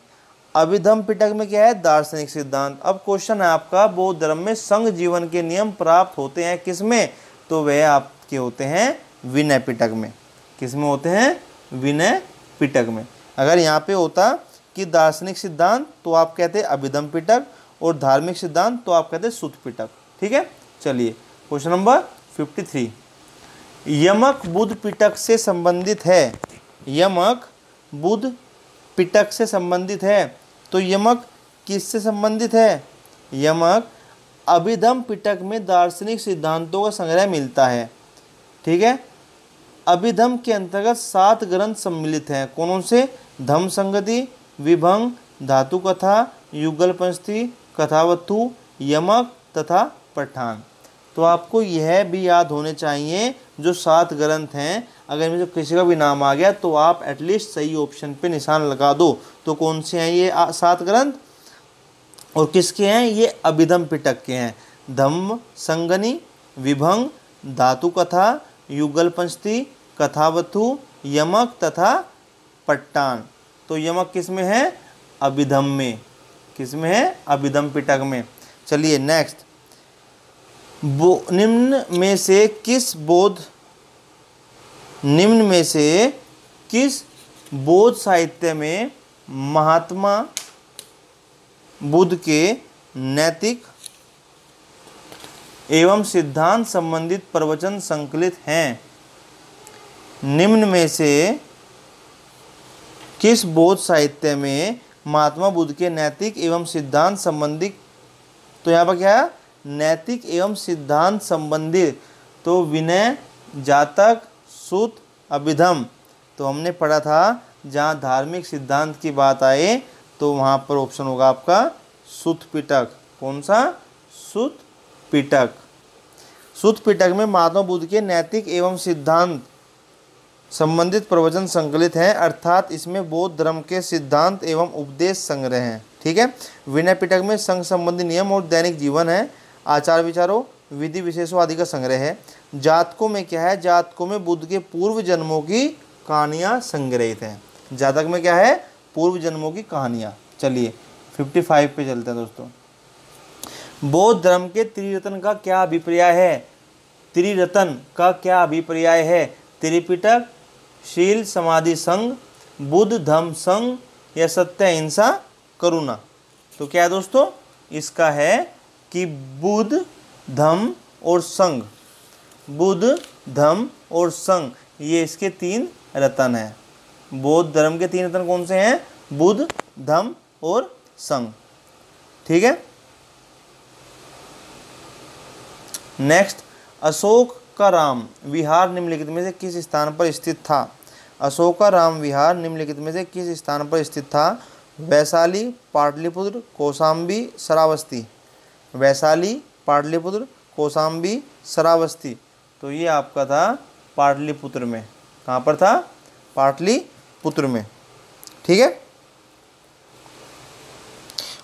अभिधम पिटक में क्या है? दार्शनिक सिद्धांत। अब क्वेश्चन है आपका, बौद्ध धर्म में संघ जीवन के नियम प्राप्त होते हैं किसमें? तो वह आपके होते हैं विनय पिटक में। किसमें होते हैं? विनय पिटक में। अगर यहाँ पे होता कि दार्शनिक सिद्धांत तो आप कहते अभिधम पिटक और धार्मिक सिद्धांत तो आप कहते सुत्त पिटक। ठीक है, चलिए क्वेश्चन नंबर 53। यमक बुद्ध पिटक से संबंधित है। यमक बुद्ध पिटक से संबंधित है। तो यमक किससे संबंधित है? यमक अभिधम पिटक में दार्शनिक सिद्धांतों का संग्रह मिलता है। ठीक है, अभिधम के अंतर्गत 7 ग्रंथ सम्मिलित हैं। कौन से? धम्म संगति, विभंग, धातु कथा, युगल पंचती, कथावत्थु, यमक तथा पठान। तो आपको यह भी याद होने चाहिए जो 7 ग्रंथ हैं, अगर इनमें से किसी का भी नाम आ गया तो आप एटलीस्ट सही ऑप्शन पे निशान लगा दो। तो कौन से हैं ये 7 ग्रंथ और किसके हैं? ये अभिधम पिटक के हैं। धम्म संगनी, विभंग, धातु कथा, युगल पंचती, कथावत्थु, यमक तथा पट्टान। तो यमक किस में है? अभिधम में। किस में है? अभिधम पिटक में। चलिए नेक्स्ट। निम्न में से किस बौद्ध साहित्य में महात्मा बुद्ध के नैतिक एवं सिद्धांत संबंधित प्रवचन संकलित हैं? निम्न में से किस बौद्ध साहित्य में महात्मा बुद्ध के नैतिक एवं सिद्धांत संबंधित, तो यहाँ पर क्या है, नैतिक एवं सिद्धांत संबंधित, तो विनय, जातक, सूत, अभिधम। तो हमने पढ़ा था जहाँ धार्मिक सिद्धांत की बात आए तो वहाँ पर ऑप्शन होगा आपका सूत पिटक। कौन सा? सूत पिटक। सूत पिटक में महात्मा बुद्ध के नैतिक एवं सिद्धांत संबंधित प्रवचन संकलित हैं, अर्थात इसमें बौद्ध धर्म के सिद्धांत एवं उपदेश संग्रह हैं। ठीक है। विनय पिटक में संघ संबंधी नियम और दैनिक जीवन है, आचार विचारों, विधि विशेषों आदि का संग्रह है। जातकों में क्या है? जातकों में बुद्ध के पूर्व जन्मों की कहानियाँ संग्रहित हैं। जातक में क्या है? पूर्व जन्मों की कहानियाँ। चलिए 55 पे चलते हैं दोस्तों। बौद्ध धर्म के त्रिरत्न का क्या अभिप्राय है? त्रिरत्न का क्या अभिप्राय है? त्रिपिटक, शील समाधि संघ, बुद्ध धम्म संघ या सत्य अहिंसा करुणा। तो क्या है दोस्तों? इसका है कि बुद्ध धम्म और संघ, बुद्ध धम्म और संघ, ये इसके 3 रत्न हैं। बौद्ध धर्म के 3 रत्न कौन से हैं? बुद्ध, धम्म और संघ। ठीक है। नेक्स्ट, अशोक का राम विहार निम्नलिखित में से किस स्थान पर स्थित था? अशोक का राम विहार निम्नलिखित में से किस स्थान पर स्थित था? वैशाली, पाटलिपुत्र, कौशाम्बी, श्रावस्ती। वैशाली, पाटलिपुत्र, कौशाम्बी, श्रावस्ती। तो ये आपका था पाटलिपुत्र में। कहाँ पर था? पाटलिपुत्र में। ठीक है।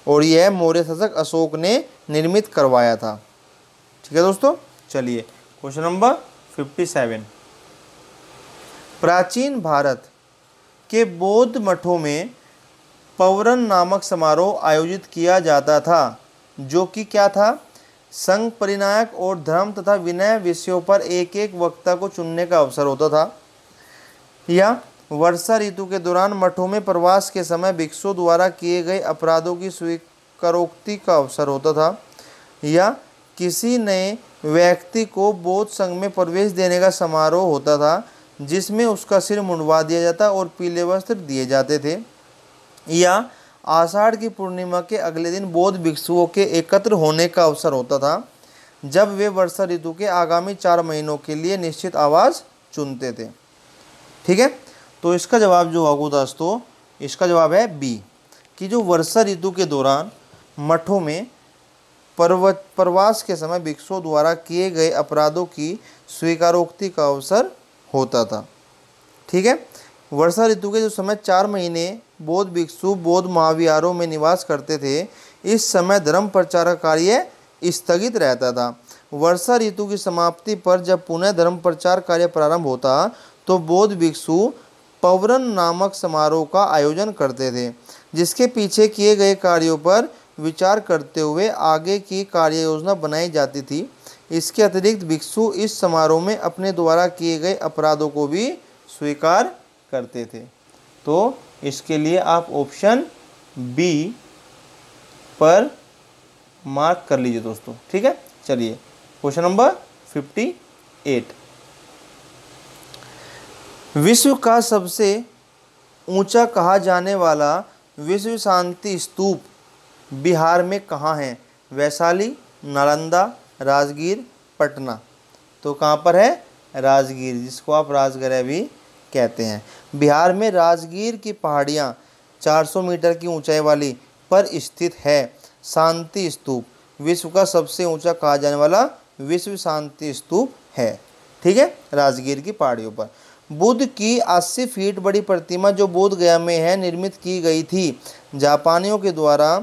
और यह मौर्य शासक अशोक ने निर्मित करवाया था। ठीक है दोस्तों। चलिए क्वेश्चन नंबर 57। प्राचीन भारत के बौद्ध मठों में पौरन नामक समारोह आयोजित किया जाता था, जो कि क्या था? संघ, परिनायक और धर्म तथा विनय विषयों पर एक एक वक्ता को चुनने का अवसर होता था, या वर्षा ऋतु के दौरान मठों में प्रवास के समय भिक्षुओं द्वारा किए गए अपराधों की स्वीकारोक्ति का अवसर होता था, या किसी नए व्यक्ति को बौद्ध संघ में प्रवेश देने का समारोह होता था, जिसमें उसका सिर मुंडवा दिया जाता और पीले वस्त्र दिए जाते थे, या आषाढ़ की पूर्णिमा के अगले दिन बौद्ध भिक्षुओं के एकत्र होने का अवसर होता था, जब वे वर्षा ऋतु के आगामी 4 महीनों के लिए निश्चित आवास चुनते थे। ठीक है। तो इसका जवाब जो होगा दोस्तों, इसका जवाब है बी, कि जो वर्षा ऋतु के दौरान मठों में प्रवास के समय भिक्षुओं द्वारा किए गए अपराधों की स्वीकारोक्ति का अवसर होता था। ठीक है। वर्षा ऋतु के जो समय 4 महीने बौद्ध भिक्षु बौद्ध महाविहारों में निवास करते थे, इस समय धर्म प्रचार का कार्य स्थगित रहता था। वर्षा ऋतु की समाप्ति पर जब पुनः धर्म प्रचार कार्य प्रारंभ होता, तो बौद्ध भिक्षु पौरन नामक समारोह का आयोजन करते थे, जिसके पीछे किए गए कार्यों पर विचार करते हुए आगे की कार्य योजना बनाई जाती थी। इसके अतिरिक्त भिक्षु इस समारोह में अपने द्वारा किए गए अपराधों को भी स्वीकार करते थे। तो इसके लिए आप ऑप्शन बी पर मार्क कर लीजिए दोस्तों। ठीक है। चलिए क्वेश्चन नंबर 58। विश्व का सबसे ऊंचा कहा जाने वाला विश्व शांति स्तूप बिहार में कहाँ है? वैशाली, नालंदा, राजगीर, पटना। तो कहाँ पर है? राजगीर, जिसको आप राजगृह भी कहते हैं। बिहार में राजगीर की पहाड़ियाँ 400 मीटर की ऊंचाई वाली पर स्थित है शांति स्तूप, विश्व का सबसे ऊंचा कहा जाने वाला विश्व शांति स्तूप है। ठीक है। राजगीर की पहाड़ियों पर बुद्ध की 80 फीट बड़ी प्रतिमा जो बोध गया में है निर्मित की गई थी, जापानियों के द्वारा,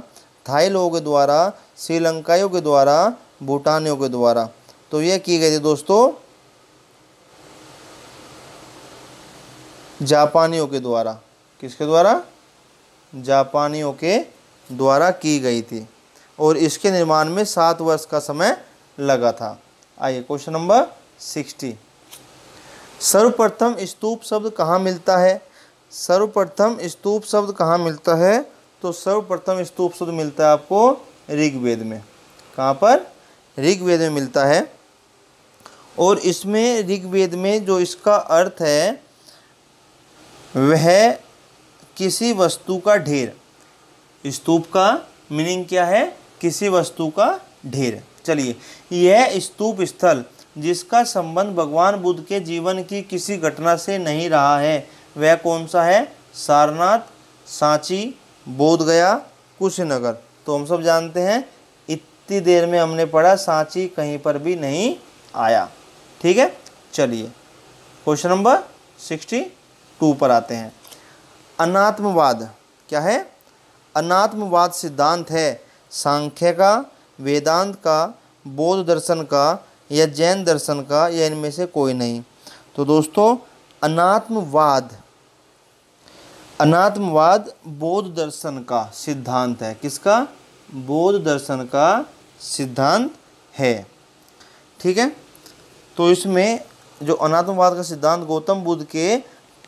थाई लोगों के द्वारा, श्रीलंकाइयों के द्वारा, भूटानियों के द्वारा। तो यह की गई थी दोस्तों जापानियों के द्वारा। किसके द्वारा? जापानियों के द्वारा की गई थी, और इसके निर्माण में 7 वर्ष का समय लगा था। आइए क्वेश्चन नंबर 60। सर्वप्रथम स्तूप शब्द कहाँ मिलता है? सर्वप्रथम स्तूप शब्द कहाँ मिलता है? तो सर्वप्रथम स्तूप शब्द मिलता है आपको ऋग्वेद में। कहाँ पर? ऋग्वेद में मिलता है। और इसमें ऋग्वेद में जो इसका अर्थ है वह किसी वस्तु का ढेर। स्तूप का मीनिंग क्या है? किसी वस्तु का ढेर। चलिए, यह स्तूप स्थल जिसका संबंध भगवान बुद्ध के जीवन की किसी घटना से नहीं रहा है वह कौन सा है? सारनाथ, सांची, बोधगया, कुशीनगर। तो हम सब जानते हैं, इतनी देर में हमने पढ़ा सांची कहीं पर भी नहीं आया। ठीक है, चलिए क्वेश्चन नंबर 62 पर आते हैं। अनात्मवाद क्या है? अनात्मवाद सिद्धांत है सांख्य का, वेदांत का, बौद्ध दर्शन का या जैन दर्शन का, या इनमें से कोई नहीं। तो दोस्तों अनात्मवाद बौद्ध दर्शन का सिद्धांत है। किसका? बौद्ध दर्शन का सिद्धांत है। ठीक है, तो इसमें जो अनात्मवाद का सिद्धांत गौतम बुद्ध के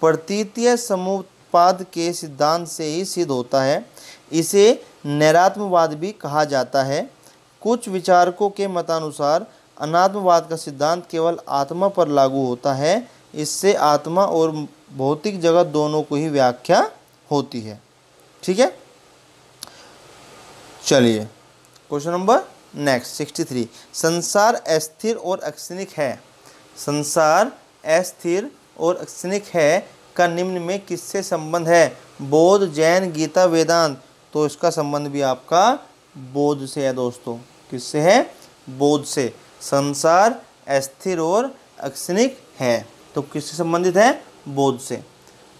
प्रतीतीय समुत्पाद के सिद्धांत से ही सिद्ध होता है। इसे नैरात्मवाद भी कहा जाता है। कुछ विचारकों के मतानुसार अनात्मवाद का सिद्धांत केवल आत्मा पर लागू होता है। इससे आत्मा और भौतिक जगत दोनों को ही व्याख्या होती है। ठीक है, चलिए क्वेश्चन नंबर नेक्स्ट 63। संसार अस्थिर और अक्षणिक है। संसार अस्थिर और अक्षणिक है का निम्न में किससे संबंध है? बौद्ध, जैन, गीता, वेदांत। तो इसका संबंध भी आपका बौद्ध से है दोस्तों। किससे है? बौद्ध से। संसार अस्थिर और अक्षणिक है तो किससे संबंधित है? बौद्ध से।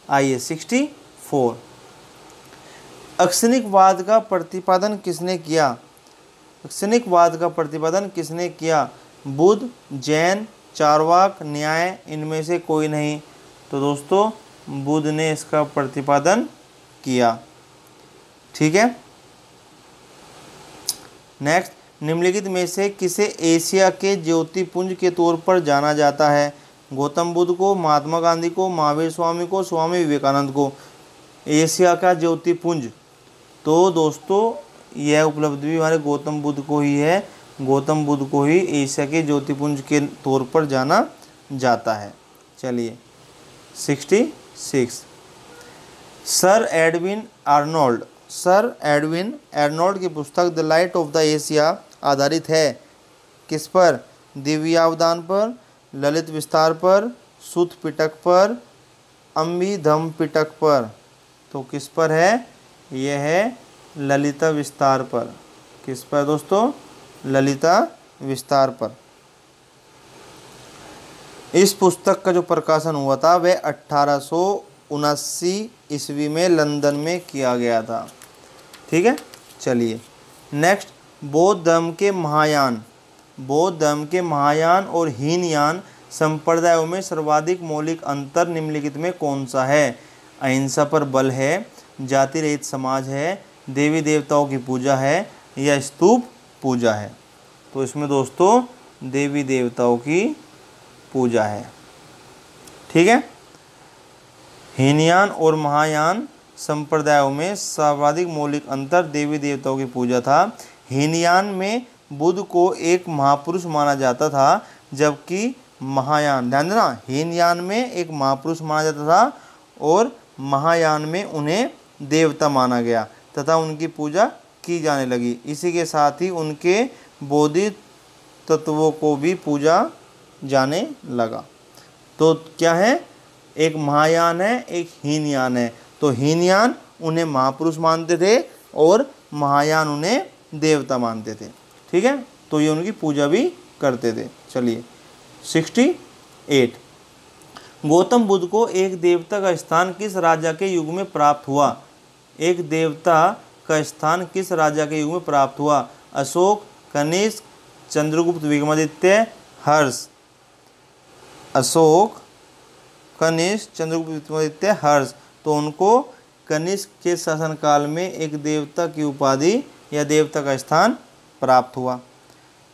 आइए 64। अक्षणिकवाद का प्रतिपादन किसने किया? अक्षणिकवाद का प्रतिपादन किसने किया? बुद्ध, जैन, चारवाक, न्याय, इनमें से कोई नहीं। तो दोस्तों बुद्ध ने इसका प्रतिपादन किया। ठीक है, नेक्स्ट। निम्नलिखित में से किसे एशिया के ज्योतिपुंज के तौर पर जाना जाता है? गौतम बुद्ध को, महात्मा गांधी को, महावीर स्वामी को, स्वामी विवेकानंद को। एशिया का ज्योतिपुंज, तो दोस्तों यह उपलब्धि भी हमारे गौतम बुद्ध को ही है। गौतम बुद्ध को ही एशिया के ज्योतिपुंज के तौर पर जाना जाता है। चलिए 66। सर एडविन आर्नोल्ड की पुस्तक the light of the Asia आधारित है किस पर? दिव्यावदान पर, ललित विस्तार पर, सुत पिटक पर, अम्बिधम पिटक पर। तो किस पर है? यह है ललिता विस्तार पर। किस पर दोस्तों? ललिता विस्तार पर। इस पुस्तक का जो प्रकाशन हुआ था वह 1879 ईस्वी में लंदन में किया गया था। ठीक है, चलिए नेक्स्ट। बौद्ध धर्म के महायान और हीनयान संप्रदायों में सर्वाधिक मौलिक अंतर निम्नलिखित में कौन सा है? अहिंसा पर बल है, जाति रहित समाज है, देवी देवताओं की पूजा है या स्तूप पूजा है? तो इसमें दोस्तों देवी देवताओं की पूजा है। ठीक है, हीनयान और महायान संप्रदायों में सर्वाधिक मौलिक अंतर देवी देवताओं की पूजा था। हीनयान में बुद्ध को एक महापुरुष माना जाता था, जबकि महायान, ध्यान देना, हीनयान में एक महापुरुष माना जाता था और महायान में उन्हें देवता माना गया तथा उनकी पूजा की जाने लगी। इसी के साथ ही उनके बौद्धिक तत्वों को भी पूजा जाने लगा। तो क्या है? एक महायान है, एक हीनयान है। तो हीनयान उन्हें महापुरुष मानते थे और महायान उन्हें देवता मानते थे। ठीक है, तो ये उनकी पूजा भी करते थे। चलिए 68। गौतम बुद्ध को एक देवता का स्थान किस राजा के युग में प्राप्त हुआ? एक देवता का स्थान किस राजा के युग में प्राप्त हुआ? अशोक, कनिष्क, चंद्रगुप्त, विक्रमादित्य, हर्ष। अशोक, कनिष्क, चंद्रगुप्त, विक्रमादित्य, हर्ष। तो उनको कनिष्क के शासनकाल में एक देवता की उपाधि या देवता का स्थान प्राप्त हुआ।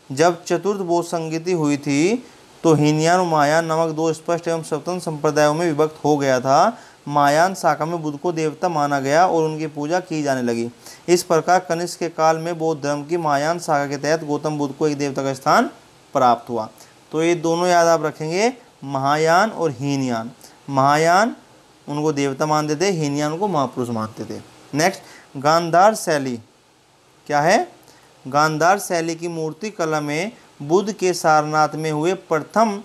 जब चतुर्थ बौद्ध संगीति हुई थी तो हीनयान और महायान नामक दो स्पष्ट एवं स्वतंत्र संप्रदायों में विभक्त हो गया था। महायान शाखा में बुद्ध को देवता माना गया और उनकी पूजा की जाने लगी। इस प्रकार कनिष्क के काल में बौद्ध धर्म की महायान शाखा के तहत गौतम बुद्ध को एक देवता का स्थान प्राप्त हुआ। तो ये दोनों याद आप रखेंगे, महायान और हीनयान। महायान उनको देवता मानते थे, हीनयान को महापुरुष मानते थे। नेक्स्ट, गांधार शैली क्या है? गांधार शैली की मूर्ति कला में बुद्ध के सारनाथ में हुए प्रथम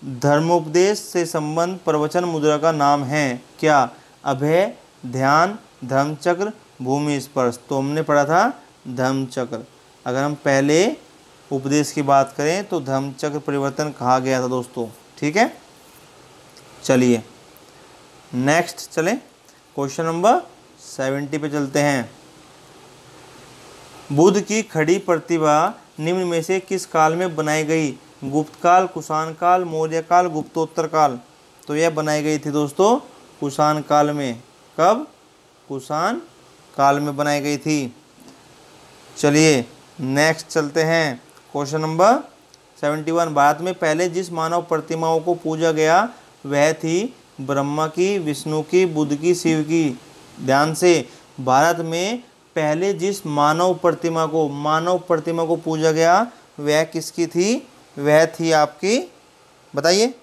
धर्मोपदेश से संबंध प्रवचन मुद्रा का नाम है क्या? अभय, ध्यान, धर्मचक्र, भूमि स्पर्श। तो हमने पढ़ा था धर्मचक्र। अगर हम पहले उपदेश की बात करें तो धर्मचक्र परिवर्तन कहा गया था दोस्तों। ठीक है, चलिए नेक्स्ट चलें, क्वेश्चन नंबर 70 पे चलते हैं। बुद्ध की खड़ी प्रतिभा निम्न में से किस काल में बनाई गई? गुप्त काल, कुषाण काल, मौर्य काल, गुप्तोत्तर काल। तो यह बनाई गई थी दोस्तों कुषाण काल में। कब? कुषाण काल में बनाई गई थी। चलिए नेक्स्ट चलते हैं, क्वेश्चन नंबर 71। भारत में पहले जिस मानव प्रतिमाओं को पूजा गया वह थी ब्रह्मा की, विष्णु की, बुद्ध की, शिव की। ध्यान से, भारत में पहले जिस मानव प्रतिमा को पूजा गया वह किसकी थी? वह थी आपकी, बताइए।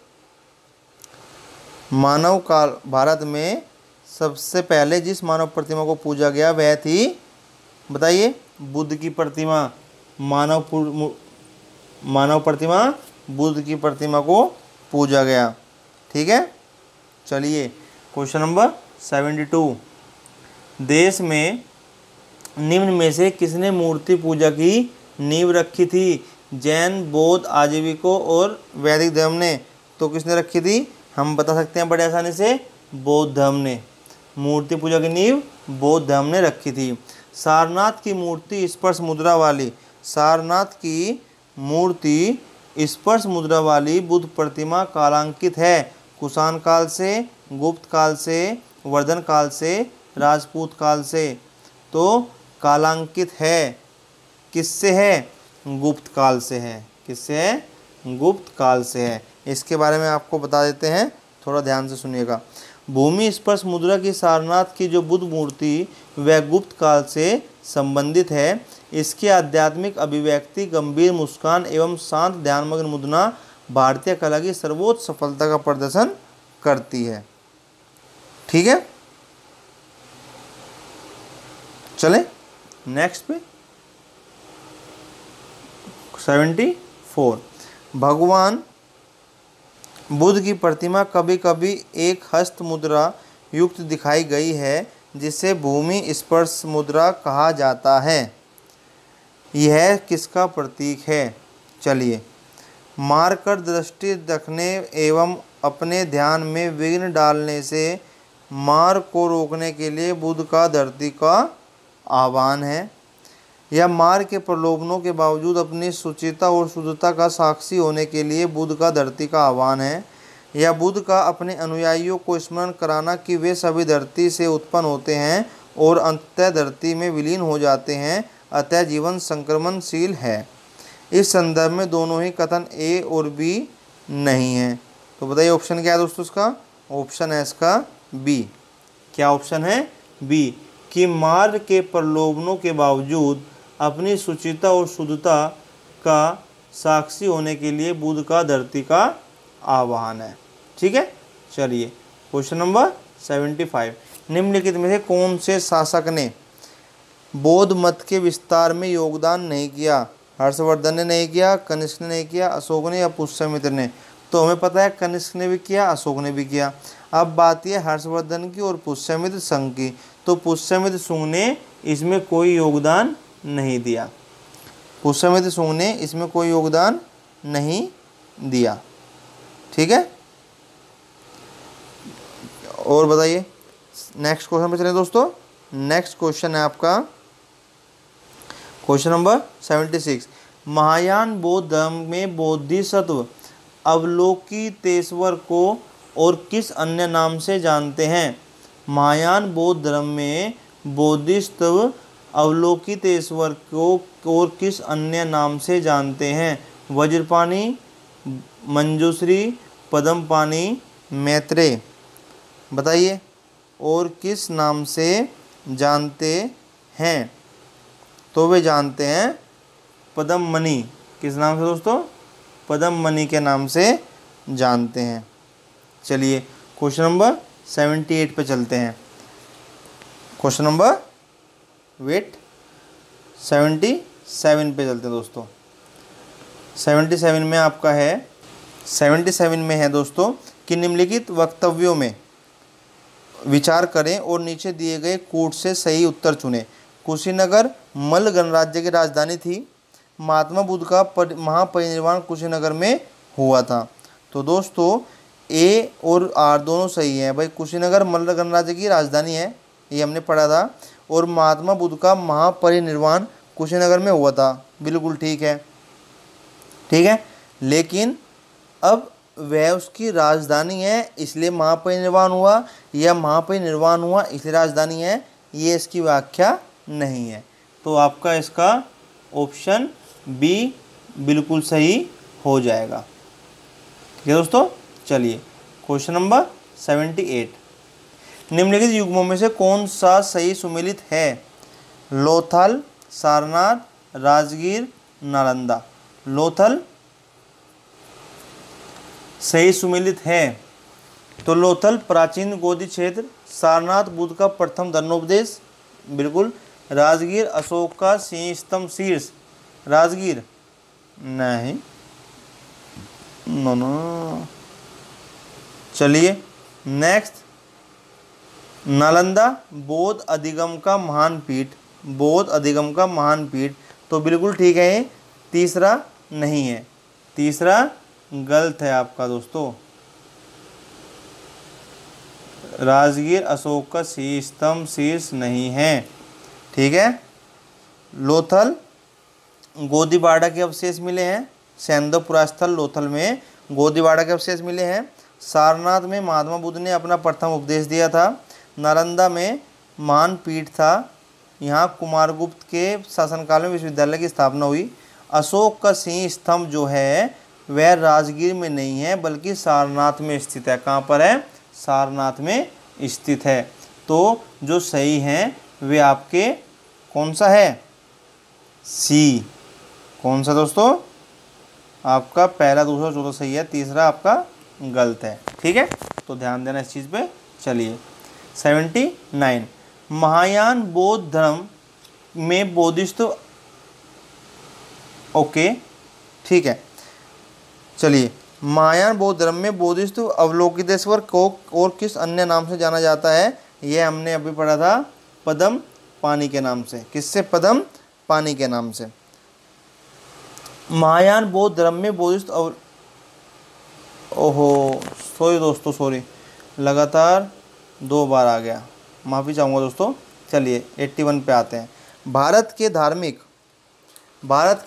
मानव काल, भारत में सबसे पहले जिस मानव प्रतिमा को पूजा गया वह थी, बताइए, बुद्ध की प्रतिमा। मानव प्रतिमा, बुद्ध की प्रतिमा को पूजा गया। ठीक है, चलिए क्वेश्चन नंबर 72। देश में निम्न में से किसने मूर्ति पूजा की नींव रखी थी? जैन, बौद्ध, आजीविकों और वैदिक धर्म ने। तो किसने रखी थी? हम बता सकते हैं बड़े आसानी से, बौद्ध धर्म ने। मूर्ति पूजा की नींव बौद्ध धर्म ने रखी थी। सारनाथ की मूर्ति स्पर्श मुद्रा वाली, सारनाथ की मूर्ति स्पर्श मुद्रा वाली बुद्ध प्रतिमा कालांकित है? कुषाण काल से, गुप्त काल से, वर्धन काल से, राजपूत काल से। तो कालांकित है, किससे है? गुप्त काल से है। किससे है? गुप्त काल से है। इसके बारे में आपको बता देते हैं, थोड़ा ध्यान से सुनिएगा। भूमि स्पर्श मुद्रा की सारनाथ की जो बुद्ध मूर्ति वह गुप्त काल से संबंधित है। इसकी आध्यात्मिक अभिव्यक्ति, गंभीर मुस्कान एवं शांत ध्यानमग्न मुद्रा भारतीय कला की सर्वोच्च सफलता का प्रदर्शन करती है। ठीक है, चले नेक्स्ट पे, 74। भगवान बुद्ध की प्रतिमा कभी कभी एक हस्त मुद्रा युक्त दिखाई गई है जिसे भूमि स्पर्श मुद्रा कहा जाता है। यह किसका प्रतीक है? चलिए, मारकर दृष्टि रखने एवं अपने ध्यान में विघ्न डालने से मार को रोकने के लिए बुद्ध का धरती का आह्वान है। यह मार के प्रलोभनों के बावजूद अपनी सुचिता और शुद्धता का साक्षी होने के लिए बुद्ध का धरती का आह्वान है। यह बुद्ध का अपने अनुयायियों को स्मरण कराना कि वे सभी धरती से उत्पन्न होते हैं और अंततः धरती में विलीन हो जाते हैं, अतः जीवन संक्रमणशील है। इस संदर्भ में दोनों ही कथन ए और बी नहीं है। तो बताइए ऑप्शन क्या है दोस्तों इसका? ऑप्शन है इसका बी। क्या ऑप्शन है? बी, कि मार के प्रलोभनों के बावजूद अपनी सुचिता और शुद्धता का साक्षी होने के लिए बुद्ध का धरती का आह्वान है। ठीक है, चलिए क्वेश्चन नंबर 75। निम्नलिखित में से कौन से शासक ने बौद्ध मत के विस्तार में योगदान नहीं किया? हर्षवर्धन ने नहीं किया, कनिष्क ने नहीं किया, अशोक ने या पुष्यमित्र ने? तो हमें पता है कनिष्क ने भी किया, अशोक ने भी किया। अब बात यह हर्षवर्धन की और पुष्यमित्र संघ की। तो पुष्यमित्र संघ ने इसमें कोई योगदान नहीं दिया। पुष्यमित्र संघ ने इसमें कोई योगदान नहीं दिया। ठीक है, और बताइए नेक्स्ट क्वेश्चन पे चलें दोस्तों। नेक्स्ट क्वेश्चन है आपका क्वेश्चन नंबर 76। महायान बौद्ध धर्म में बोधिसत्व अवलोकितेश्वर को और किस अन्य नाम से जानते हैं? महायान बौद्ध धर्म में बोधिसत्व अवलोकितेश्वर को और किस अन्य नाम से जानते हैं? वज्रपाणि, मंजूश्री, पद्मपाणि, मैत्रेय। बताइए, और किस नाम से जानते हैं? तो वे जानते हैं पद्म मणि। किस नाम से दोस्तों? पद्म मणि के नाम से जानते हैं। चलिए क्वेश्चन नंबर 78 पे चलते हैं। क्वेश्चन नंबर 77 पे चलते हैं दोस्तों। 77 में आपका है, 77 में है दोस्तों कि निम्नलिखित वक्तव्यों में विचार करें और नीचे दिए गए कूट से सही उत्तर चुनें। कुशीनगर मल्ल गणराज्य की राजधानी थी। महात्मा बुद्ध का महापरिनिर्वाण कुशीनगर में हुआ था। तो दोस्तों ए और आर दोनों सही हैं भाई। कुशीनगर मल्ल गणराज्य की राजधानी है, ये हमने पढ़ा था, और महात्मा बुद्ध का महापरिनिर्वाण कुशीनगर में हुआ था, बिल्कुल ठीक है। ठीक है, लेकिन अब वह उसकी राजधानी है इसलिए महापरिनिर्वाण हुआ, या महापरिनिर्वाण हुआ इसलिए राजधानी है, ये इसकी व्याख्या नहीं है। तो आपका इसका ऑप्शन बी बिल्कुल सही हो जाएगा। ठीक है दोस्तों, चलिए क्वेश्चन नंबर 78। निम्नलिखित युग्मों में से कौन सा सही सुमेलित है? लोथल, सारनाथ, राजगीर, नालंदा। लोथल सही सुमेलित है। तो लोथल प्राचीन गोदी क्षेत्र, सारनाथ बुद्ध का प्रथम धर्मोपदेश, बिल्कुल। राजगीर अशोक का सिंह स्तंभ शीर्ष। राजगीर नहीं, नो। चलिए नेक्स्ट, नालंदा बौद्ध अधिगम का महान पीठ। बौद्ध अधिगम का महान पीठ, तो बिल्कुल ठीक है। तीसरा नहीं है, तीसरा गलत है आपका दोस्तों। राजगीर अशोक का स्तंभ शीर्ष नहीं है। ठीक है, लोथल गोदीबाड़ा के अवशेष मिले हैं। सैंदव पुरास्थल लोथल में गोदीबाड़ा के अवशेष मिले हैं। सारनाथ में महात्मा बुद्ध ने अपना प्रथम उपदेश दिया था। नालंदा में महान पीठ था, यहाँ कुमारगुप्त के शासनकाल में विश्वविद्यालय की स्थापना हुई। अशोक का सिंह स्तंभ जो है वह राजगीर में नहीं है बल्कि सारनाथ में स्थित है। कहाँ पर है? सारनाथ में स्थित है। तो जो सही हैं वे आपके कौन सा है? सी। कौन सा दोस्तों? आपका पहला, दूसरा, चौथा सही है, तीसरा आपका गलत है। ठीक है, तो ध्यान देना इस चीज़ पे। चलिए 79, महायान बौद्ध धर्म में बोधिसत्व। ओके ठीक है, चलिए महायान बौद्ध धर्म में बोधिसत्व अवलोकितेश्वर को और किस अन्य नाम से जाना जाता है? यह हमने अभी पढ़ा था, पद्म पानी के नाम से। किससे? पद्म पानी के नाम से। महायान बौद्ध धर्म में बोधिसत्व ओहो सॉरी दोस्तों, सॉरी, लगातार 2 बार आ गया, माफ़ी चाहूँगा दोस्तों। चलिए 81 पे आते हैं। भारत के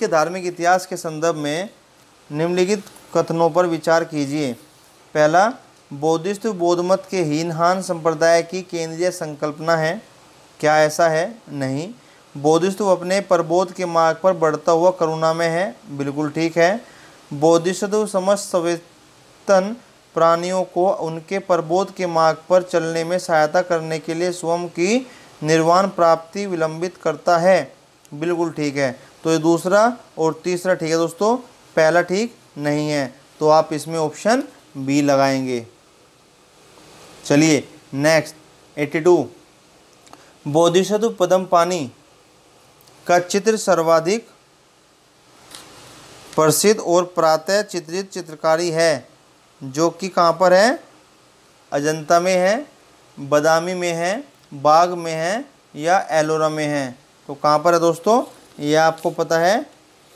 धार्मिक इतिहास के संदर्भ में निम्नलिखित कथनों पर विचार कीजिए। पहला, बोधिसत्व बौद्ध मत के हीनहान संप्रदाय की केंद्रीय संकल्पना है। क्या ऐसा है? नहीं। बोधिसत्व अपने प्रबोध के मार्ग पर बढ़ता हुआ करुणा में है। बिल्कुल ठीक है। बोधिसत्व समस्त सचेतन प्राणियों को उनके प्रबोध के मार्ग पर चलने में सहायता करने के लिए स्वयं की निर्वाण प्राप्ति विलंबित करता है। बिल्कुल ठीक है। तो ये दूसरा और तीसरा ठीक है दोस्तों, पहला ठीक नहीं है, तो आप इसमें ऑप्शन बी लगाएंगे। चलिए नेक्स्ट 82, बोधिसत्व पद्म पानी का चित्र सर्वाधिक प्रसिद्ध और प्रातः चित्रित चित्रकारी है, जो कि कहाँ पर है? अजंता में है, बदामी में है, बाग में है या एलोरा में है। तो कहाँ पर है दोस्तों? ये आपको पता है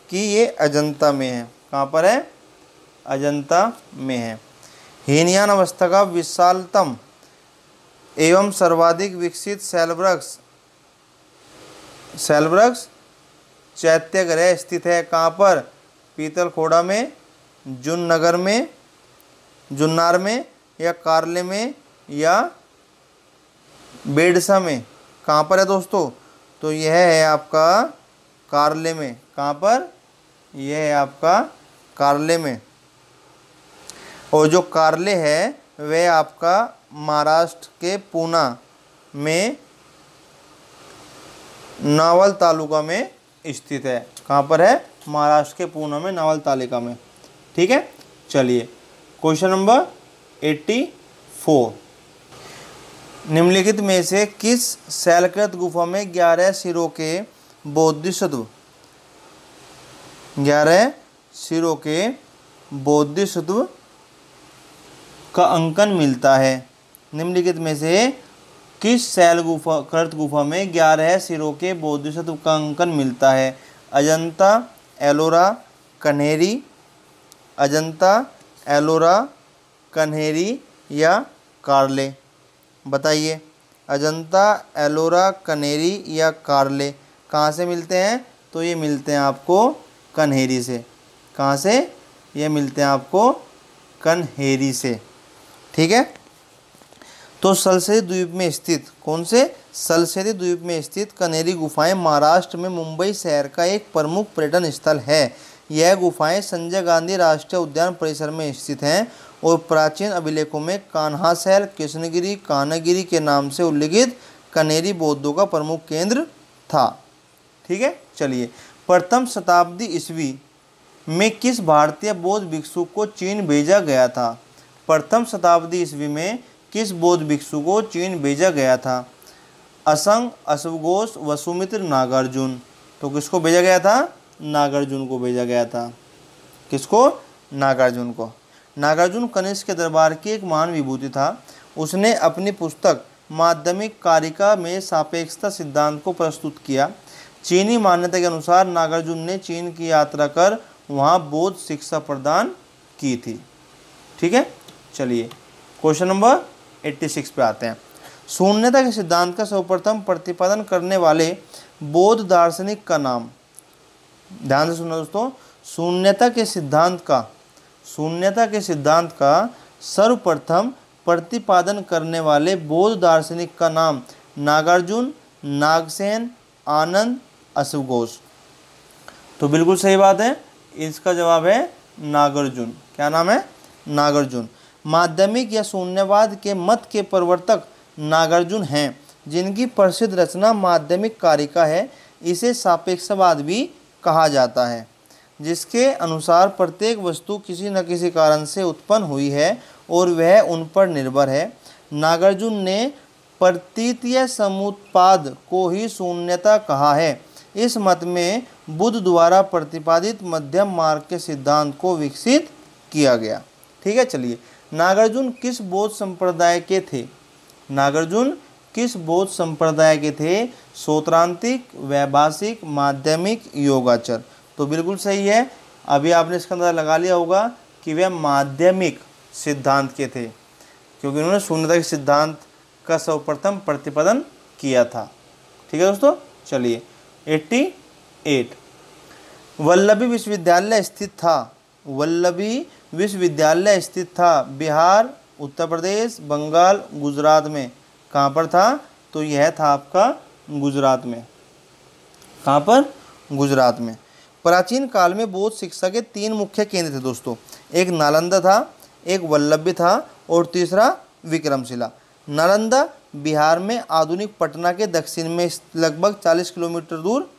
कि ये अजंता में है। कहाँ पर है? अजंता में है। हीनयान अवस्था का विशालतम एवं सर्वाधिक विकसित शैलवृक्ष चैत्यगृह स्थित है। कहाँ पर? पीतलखोड़ा में, जुन्नगर में, जुन्नार में या कार्ले में या बेडसा में। कहाँ पर है दोस्तों? तो यह है आपका कार्ले में। कहाँ पर? यह है आपका कार्ले में। और जो कार्ले है वह आपका महाराष्ट्र के पूना में नावल तालुका में स्थित है। कहाँ पर है? महाराष्ट्र के पूना में नावल तालुका में। ठीक है, चलिए क्वेश्चन नंबर 84। निम्नलिखित में से किस शैलकृत गुफा में 11 सिरों के बोधिसत्व 11 सिरों के बोधिसत्व का अंकन मिलता है? निम्नलिखित में से किस शैलकृत गुफा में 11 सिरों के बोधिसत्व का अंकन मिलता है? अजंता, एलोरा, कन्हेरी, अजंता, एलोरा, कन्हेरी या कार्ले? बताइए, अजंता, एलोरा, कन्हेरी या कार्ले कहाँ से मिलते हैं? तो ये मिलते हैं आपको कन्हेरी से। कहाँ से? ये मिलते हैं आपको कन्हेरी से। ठीक है, तो सलसेरी द्वीप में स्थित, कौन से? सलसेरी द्वीप में स्थित कन्हेरी गुफाएं महाराष्ट्र में मुंबई शहर का एक प्रमुख पर्यटन स्थल है। यह गुफाएं संजय गांधी राष्ट्रीय उद्यान परिसर में स्थित हैं और प्राचीन अभिलेखों में कान्हासैल, कृष्णगिरी, कान्हागिरी के नाम से उल्लिखित कन्हेरी बौद्धों का प्रमुख केंद्र था। ठीक है, चलिए प्रथम शताब्दी ईस्वी में किस भारतीय बौद्ध भिक्षु को चीन भेजा गया था? प्रथम शताब्दी ईस्वी में किस बौद्ध भिक्षु को चीन भेजा गया था? असंग, अश्वघोष, वसुमित्र, नागार्जुन। तो किसको भेजा गया था? नागार्जुन को भेजा गया था। किसको? नागार्जुन को। नागार्जुन कनिष्क के दरबार की एक महान विभूति था। उसने अपनी पुस्तक माध्यमिक कारिका में सापेक्षता सिद्धांत को प्रस्तुत किया। चीनी मान्यता के अनुसार नागार्जुन ने चीन की यात्रा कर वहाँ बौद्ध शिक्षा प्रदान की थी। ठीक है, चलिए क्वेश्चन नंबर 86 पे आते हैं। शून्यता के सिद्धांत का सर्वप्रथम प्रतिपादन करने वाले बौद्ध दार्शनिक का नाम? ध्यान से सुनो दोस्तों, शून्यता के सिद्धांत का सर्वप्रथम प्रतिपादन करने वाले बौद्ध दार्शनिक का नाम? नागार्जुन, नागसेन, आनंद, अश्वघोष। तो बिल्कुल सही बात है, इसका जवाब है नागार्जुन। क्या नाम है? नागार्जुन। माध्यमिक या शून्यवाद के मत के प्रवर्तक नागार्जुन हैं, जिनकी प्रसिद्ध रचना माध्यमिक कारिका है। इसे सापेक्षवाद भी कहा जाता है, जिसके अनुसार प्रत्येक वस्तु किसी न किसी कारण से उत्पन्न हुई है और वह उन पर निर्भर है। नागार्जुन ने प्रतीतीय समुत्पाद को ही शून्यता कहा है। इस मत में बुद्ध द्वारा प्रतिपादित मध्यम मार्ग के सिद्धांत को विकसित किया गया। ठीक है, चलिए नागार्जुन किस बौद्ध संप्रदाय के थे? नागार्जुन किस बौद्ध संप्रदाय के थे? सौत्रांतिक, वैभाषिक, माध्यमिक, योगाचर। तो बिल्कुल सही है। अभी आपने इसका अंदाजा लगा लिया होगा कि वह माध्यमिक सिद्धांत के थे, क्योंकि उन्होंने शून्यता के सिद्धांत का सर्वप्रथम प्रतिपादन किया था। ठीक है दोस्तों, चलिए 88। वल्लभी विश्वविद्यालय स्थित था? वल्लभी विश्वविद्यालय स्थित था बिहार, उत्तर प्रदेश, बंगाल, गुजरात में। कहाँ पर था? तो यह था आपका गुजरात में। कहाँ पर? गुजरात में। प्राचीन काल में बौद्ध शिक्षा के 3 मुख्य केंद्र थे दोस्तों। एक नालंदा था, एक वल्लभी था और तीसरा विक्रमशिला। नालंदा बिहार में आधुनिक पटना के दक्षिण में लगभग 40 किलोमीटर दूर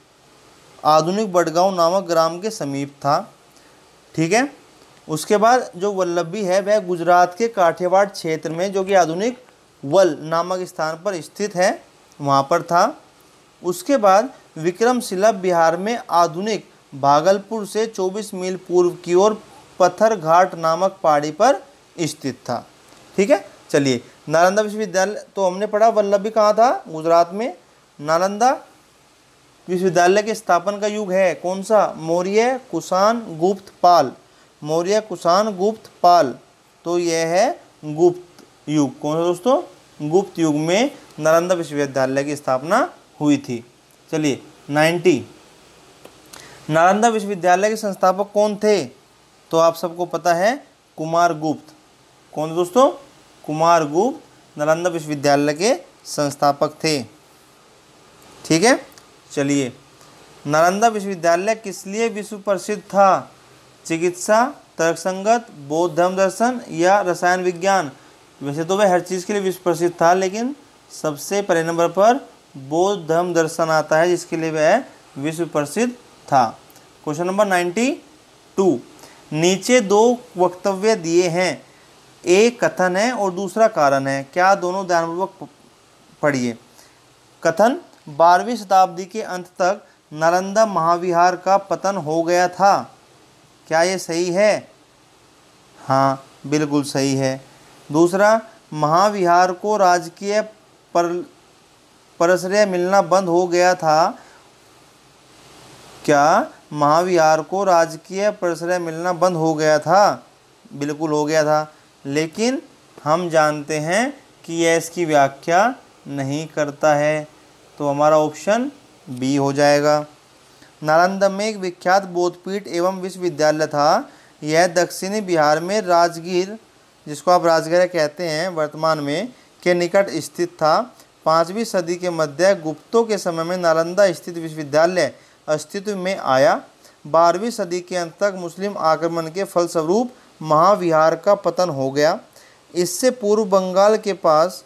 आधुनिक बड़गांव नामक ग्राम के समीप था। ठीक है, उसके बाद जो वल्लभी है वह गुजरात के काठियावाड़ क्षेत्र में, जो कि आधुनिक वल नामक स्थान पर स्थित है, वहाँ पर था। उसके बाद विक्रमशिला बिहार में आधुनिक भागलपुर से 24 मील पूर्व की ओर पत्थर घाट नामक पहाड़ी पर स्थित था। ठीक है, चलिए नालंदा विश्वविद्यालय तो हमने पढ़ा। वल्लभी कहाँ था? गुजरात में। नालंदा विश्वविद्यालय के स्थापन का युग है कौन सा? मौर्य, कुषाण, गुप्त, पाल। मौर्य, कुषाण, गुप्त, पाल। तो यह है गुप्त युग। कौन सा दोस्तों? गुप्त युग में नालंदा विश्वविद्यालय की स्थापना हुई थी। चलिए 90। नालंदा विश्वविद्यालय के संस्थापक कौन थे? तो आप सबको पता है, कुमार गुप्त। कौन दोस्तों? कुमार गुप्त नालंदा विश्वविद्यालय के संस्थापक थे। ठीक है, चलिए नालंदा विश्वविद्यालय किस लिए विश्व प्रसिद्ध था? चिकित्सा, तर्कसंगत, बौद्ध धर्म दर्शन या रसायन विज्ञान? वैसे तो वह हर चीज़ के लिए विश्व प्रसिद्ध था, लेकिन सबसे पहले नंबर पर बौद्ध धर्म दर्शन आता है जिसके लिए वह विश्व प्रसिद्ध था। क्वेश्चन नंबर 92, नीचे दो वक्तव्य दिए हैं, एक कथन है और दूसरा कारण है, क्या दोनों ध्यानपूर्वक पढ़िए। कथन, 12वीं शताब्दी के अंत तक नालंदा महाविहार का पतन हो गया था, क्या ये सही है? हाँ, बिल्कुल सही है। दूसरा, महाविहार को राजकीय परश्रय मिलना बंद हो गया था, क्या महाविहार को राजकीय परश्रय मिलना बंद हो गया था? बिल्कुल हो गया था, लेकिन हम जानते हैं कि यह इसकी व्याख्या नहीं करता है, तो हमारा ऑप्शन बी हो जाएगा। नालंदा में एक विख्यात बौद्धपीठ एवं विश्वविद्यालय था। यह दक्षिणी बिहार में राजगीर, जिसको आप राजगीर कहते हैं वर्तमान में, के निकट स्थित था। 5वीं सदी के मध्य गुप्तों के समय में नालंदा स्थित विश्वविद्यालय अस्तित्व में आया। 12वीं सदी के अंत तक मुस्लिम आक्रमण के फलस्वरूप महाविहार का पतन हो गया। इससे पूर्व बंगाल के पास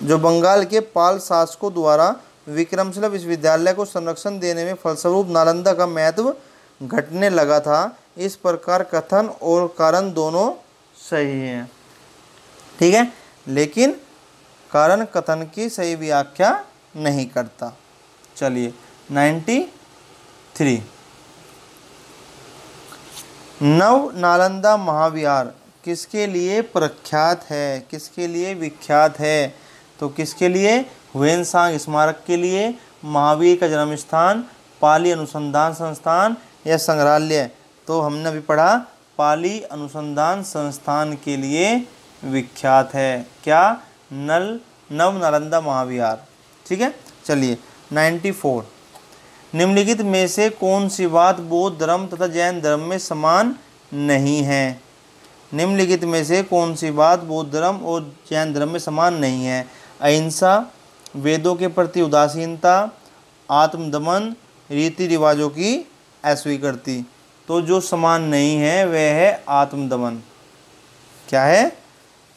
बंगाल के पाल शासकों द्वारा विक्रमशिला विश्वविद्यालय को संरक्षण देने में फलस्वरूप नालंदा का महत्व घटने लगा था। इस प्रकार कथन और कारण दोनों सही हैं, ठीक है, लेकिन कारण कथन की सही व्याख्या नहीं करता। चलिए 93, नव नालंदा महाविहार किसके लिए प्रख्यात है, किसके लिए विख्यात है? तो किसके लिए? हुएनसांग स्मारक के लिए, महावीर का जन्म स्थान, पाली अनुसंधान संस्थान या संग्रहालय? तो हमने अभी पढ़ा पाली अनुसंधान संस्थान के लिए विख्यात है। क्या? नव नालंदा महाविहार, ठीक है। चलिए 94, निम्नलिखित में से कौन सी बात बौद्ध धर्म तथा जैन धर्म में समान नहीं है? निम्नलिखित में से कौन सी बात बौद्ध धर्म और जैन धर्म में समान नहीं है? अहिंसा, वेदों के प्रति उदासीनता, आत्मदमन, रीति रिवाजों की अस्वीकृति। तो जो समान नहीं है वह है आत्मदमन। क्या है?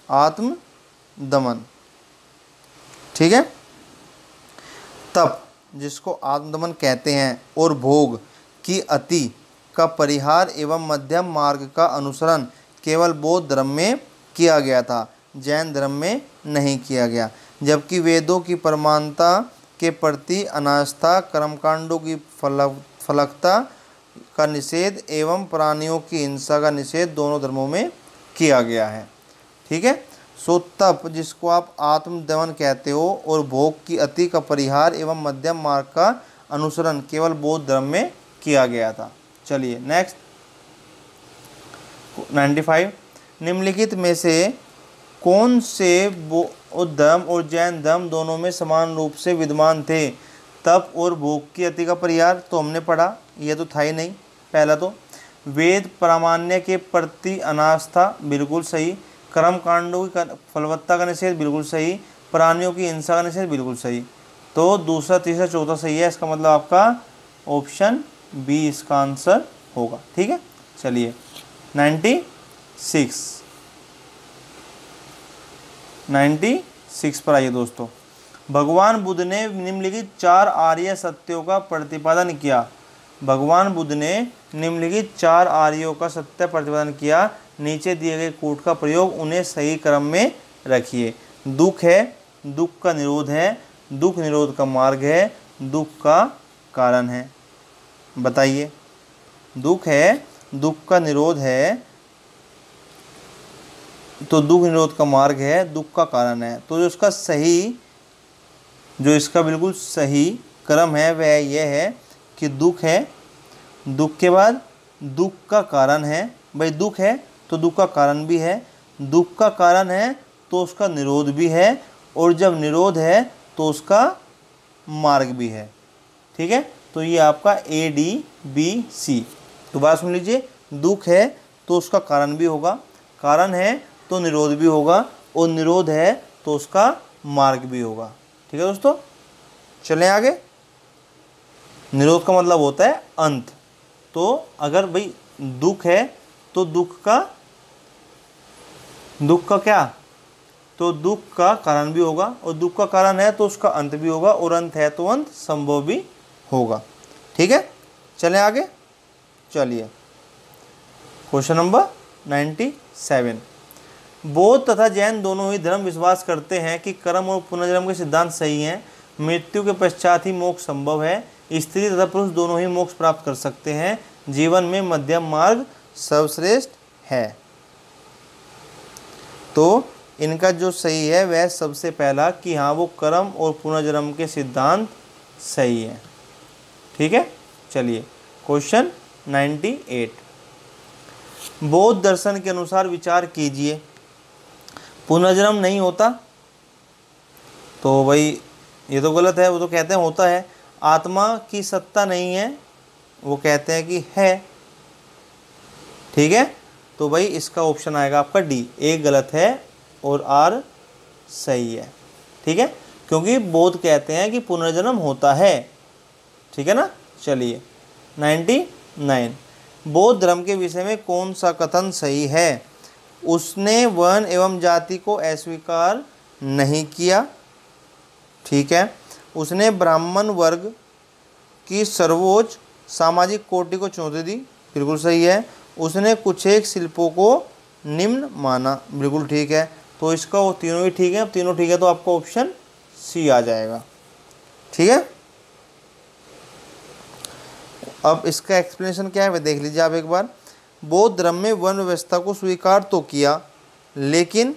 आत्मदमन, ठीक है। तप, जिसको आत्मदमन कहते हैं, और भोग की अति का परिहार एवं मध्यम मार्ग का अनुसरण केवल बौद्ध धर्म में किया गया था, जैन धर्म में नहीं किया गया। जबकि वेदों की प्रमाणता के प्रति अनास्था, कर्मकांडों की फलकता का निषेध एवं प्राणियों की हिंसा का निषेध दोनों धर्मों में किया गया है, ठीक है। सो तप, जिसको आप आत्मदमन कहते हो, और भोग की अति का परिहार एवं मध्यम मार्ग का अनुसरण केवल बौद्ध धर्म में किया गया था। चलिए नेक्स्ट 95, निम्नलिखित में से कौन से बौद्ध धर्म और जैन धर्म दोनों में समान रूप से विद्यमान थे? तप और भोग की अति का परिहार तो हमने पढ़ा, यह तो था ही नहीं पहला। तो वेद प्रामाण्य के प्रति अनास्था, बिल्कुल सही। कर्म कांडों की फलवत्ता का निषेध, बिल्कुल सही। प्राणियों की हिंसा का निषेध, बिल्कुल सही। तो दूसरा, तीसरा, चौथा सही है। इसका मतलब आपका ऑप्शन बी इसका आंसर होगा, ठीक है। चलिए 96 पर आइए दोस्तों। भगवान बुद्ध ने निम्नलिखित 4 आर्य सत्यों का प्रतिपादन किया। भगवान बुद्ध ने निम्नलिखित 4 आर्यों का सत्य प्रतिपादन किया। नीचे दिए गए कोट का प्रयोग उन्हें सही क्रम में रखिए। दुख है, दुख का निरोध है, दुख निरोध का मार्ग है, दुख का कारण है। बताइए, दुख है, दुख का निरोध है, तो दुख निरोध का मार्ग है, दुख का कारण है। तो जो इसका बिल्कुल सही क्रम है वह यह है कि दुख है, दुख के बाद दुख का कारण है। भाई दुख है तो दुख का कारण भी है, दुख का कारण है तो उसका निरोध भी है, और जब निरोध है तो उसका मार्ग भी है, ठीक है। तो ये आपका ADBC। दोबारा सुन लीजिए, दुख है तो उसका कारण भी होगा, कारण है तो निरोध भी होगा, और निरोध है तो उसका मार्ग भी होगा, ठीक है दोस्तों। चलें आगे। निरोध का मतलब होता है अंत। तो अगर भाई दुख है तो दुख का दुख का क्या, तो दुख का कारण भी होगा, और दुख का कारण है तो उसका अंत भी होगा, और अंत है तो अंत संभव भी होगा। ठीक है, चलें आगे। चलिए क्वेश्चन नंबर 97। बौद्ध तथा जैन दोनों ही धर्म विश्वास करते हैं कि कर्म और पुनर्जन्म के सिद्धांत सही हैं। मृत्यु के पश्चात ही मोक्ष संभव है। स्त्री तथा पुरुष दोनों ही मोक्ष प्राप्त कर सकते हैं। जीवन में मध्यम मार्ग सर्वश्रेष्ठ है। तो इनका जो सही है वह सबसे पहला कि हाँ वो कर्म और पुनर्जन्म के सिद्धांत सही है। ठीक है, चलिए क्वेश्चन 98। बौद्ध दर्शन के अनुसार विचार कीजिए, पुनर्जन्म नहीं होता, तो भाई ये तो गलत है। वो तो कहते हैं होता है। आत्मा की सत्ता नहीं है, वो कहते हैं कि है। ठीक है, तो भाई इसका ऑप्शन आएगा आपका डी, एक गलत है और आर सही है। ठीक है, क्योंकि बौद्ध कहते हैं कि पुनर्जन्म होता है। ठीक है ना। चलिए 99। बौद्ध धर्म के विषय में कौन सा कथन सही है? उसने वर्ण एवं जाति को अस्वीकार नहीं किया। ठीक है, उसने ब्राह्मण वर्ग की सर्वोच्च सामाजिक कोटि को चुनौती दी, बिल्कुल सही है। उसने कुछ एक शिल्पों को निम्न माना, बिल्कुल ठीक है। तो इसका वो तीनों ही ठीक है। अब तीनों ठीक है तो आपका ऑप्शन सी आ जाएगा। ठीक है, अब इसका एक्सप्लेनेशन क्या है वह देख लीजिए आप एक बार। बौद्ध धर्म में वर्ण व्यवस्था को स्वीकार तो किया, लेकिन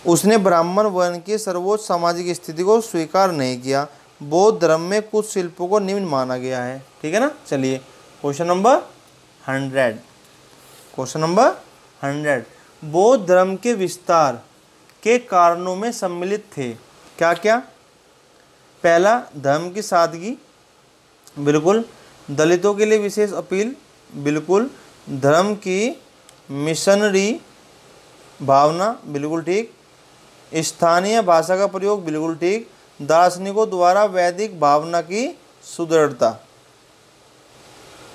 उसने ब्राह्मण वर्ण की सर्वोच्च सामाजिक स्थिति को स्वीकार नहीं किया। बौद्ध धर्म में कुछ शिल्पों को निम्न माना गया है। ठीक है ना। चलिए क्वेश्चन नंबर 100। Question number 100। बौद्ध धर्म के विस्तार के कारणों में सम्मिलित थे क्या क्या? पहला, धर्म की सादगी, बिल्कुल। दलितों के लिए विशेष अपील, बिल्कुल। धर्म की मिशनरी भावना, बिल्कुल ठीक। स्थानीय भाषा का प्रयोग, बिल्कुल ठीक। दार्शनिकों द्वारा वैदिक भावना की सुदृढ़ता,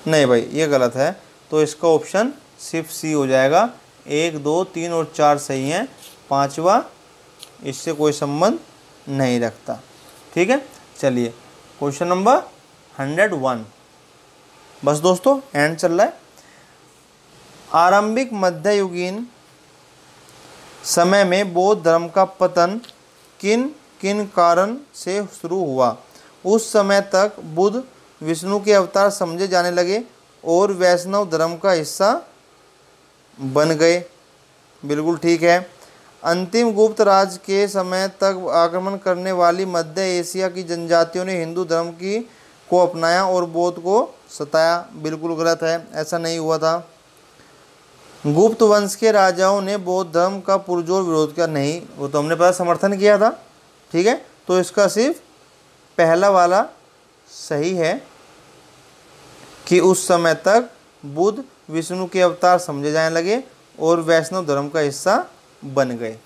नहीं भाई ये गलत है। तो इसका ऑप्शन सिर्फ सी हो जाएगा। 1, 2, 3 और 4 सही हैं, पांचवा इससे कोई संबंध नहीं रखता। ठीक है, चलिए क्वेश्चन नंबर 101। बस दोस्तों एंड चल रहा है। आरंभिक मध्ययुगीन समय में बौद्ध धर्म का पतन किन किन कारण से शुरू हुआ? उस समय तक बुद्ध विष्णु के अवतार समझे जाने लगे और वैष्णव धर्म का हिस्सा बन गए, बिल्कुल ठीक है। अंतिम गुप्त राज के समय तक आक्रमण करने वाली मध्य एशिया की जनजातियों ने हिंदू धर्म को अपनाया और बौद्ध को सताया, बिल्कुल गलत है, ऐसा नहीं हुआ था। गुप्त वंश के राजाओं ने बौद्ध धर्म का पुरजोर विरोध किया, नहीं, वो तो हमने पहले समर्थन किया था। ठीक है, तो इसका सिर्फ पहला वाला सही है कि उस समय तक बुद्ध विष्णु के अवतार समझे जाने लगे और वैष्णव धर्म का हिस्सा बन गए।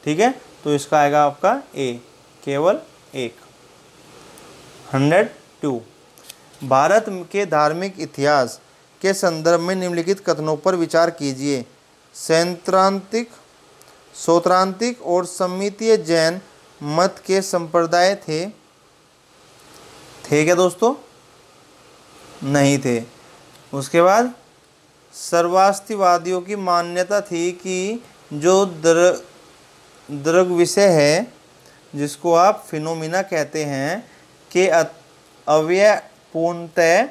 ठीक है, तो इसका आएगा आपका ए, केवल एक। 102। भारत के धार्मिक इतिहास के संदर्भ में निम्नलिखित कथनों पर विचार कीजिए। सौत्रांतिक और सम्मितीय जैन मत के संप्रदाय थे क्या दोस्तों? नहीं थे। उसके बाद सर्वास्तिवादियों की मान्यता थी कि जो दृग विषय है, जिसको आप फिनोमिना कहते हैं, के अव्यय पूर्णतः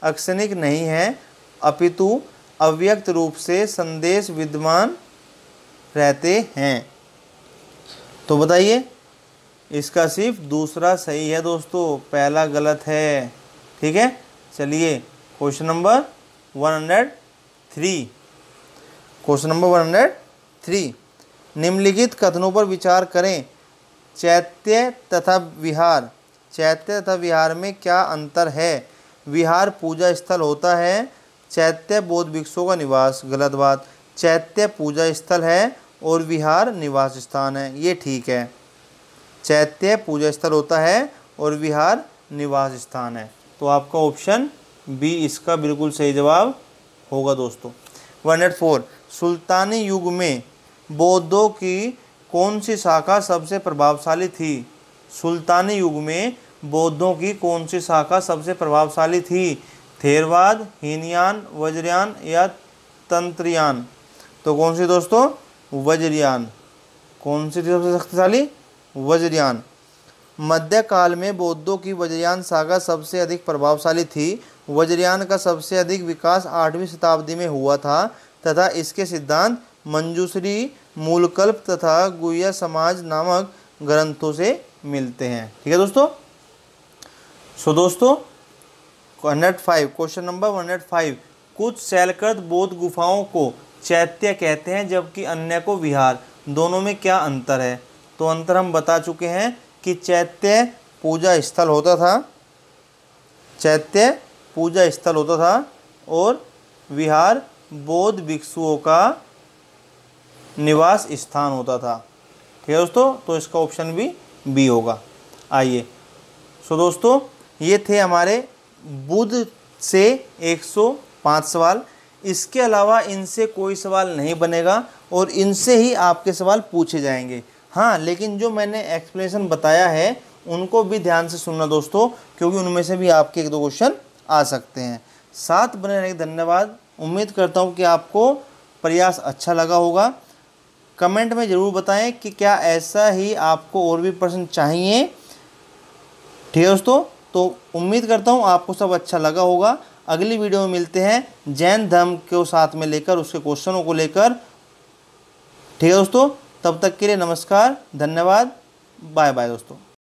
अक्षणिक नहीं है, अपितु अव्यक्त रूप से संदेश विद्यमान रहते हैं। तो बताइए, इसका सिर्फ दूसरा सही है दोस्तों, पहला गलत है। ठीक है, चलिए क्वेश्चन नंबर 103। Question number 103। निम्नलिखित कथनों पर विचार करें। चैत्य तथा विहार में क्या अंतर है? विहार पूजा स्थल होता है, चैत्य बौद्ध भिक्षुओं का निवास, गलत बात। चैत्य पूजा स्थल है और विहार निवास स्थान है, ये ठीक है। चैत्य पूजा स्थल होता है और विहार निवास स्थान है, तो आपका ऑप्शन बी इसका बिल्कुल सही जवाब होगा दोस्तों। 104। सुल्तानी युग में बौद्धों की कौन सी शाखा सबसे प्रभावशाली थी? सुल्तानी युग में बौद्धों की कौन सी शाखा सबसे प्रभावशाली थी? थेरवाद, हीनयान, वज्रयान या तंत्रयान? तो कौन सी दोस्तों? वज्रयान। कौन सी थी सबसे शक्तिशाली? वज्रयान। मध्यकाल में बौद्धों की वज्रयान शाखा सबसे अधिक प्रभावशाली थी। वज्रयान का सबसे अधिक विकास 8वीं शताब्दी में हुआ था तथा इसके सिद्धांत मंजूश्री, मूलकल्प तथा गुह्य समाज नामक ग्रंथों से मिलते हैं। ठीक है दोस्तों। सो दोस्तों 105 क्वेश्चन नंबर 105, कुछ शैलकृत बौद्ध गुफाओं को चैत्य कहते हैं जबकि अन्य को विहार, दोनों में क्या अंतर है? तो अंतर हम बता चुके हैं कि चैत्य पूजा स्थल होता था, चैत्य पूजा स्थल होता था और विहार बौद्ध भिक्षुओं का निवास स्थान होता था। ठीक है दोस्तों, तो इसका ऑप्शन भी बी होगा। आइए, सो दोस्तों ये थे हमारे बुद्ध से 105 सवाल। इसके अलावा इनसे कोई सवाल नहीं बनेगा और इनसे ही आपके सवाल पूछे जाएंगे। हाँ, लेकिन जो मैंने एक्सप्लेनेशन बताया है उनको भी ध्यान से सुनना दोस्तों, क्योंकि उनमें से भी आपके 1-2 क्वेश्चन आ सकते हैं। साथ बने रहने के धन्यवाद। उम्मीद करता हूँ कि आपको प्रयास अच्छा लगा होगा। कमेंट में ज़रूर बताएं कि क्या ऐसा ही आपको और भी प्रश्न चाहिए। ठीक है दोस्तों, तो उम्मीद करता हूँ आपको सब अच्छा लगा होगा। अगली वीडियो में मिलते हैं जैन धर्म को साथ में लेकर, उसके क्वेश्चनों को लेकर। ठीक है दोस्तों, तब तक के लिए नमस्कार, धन्यवाद, बाय बाय दोस्तों।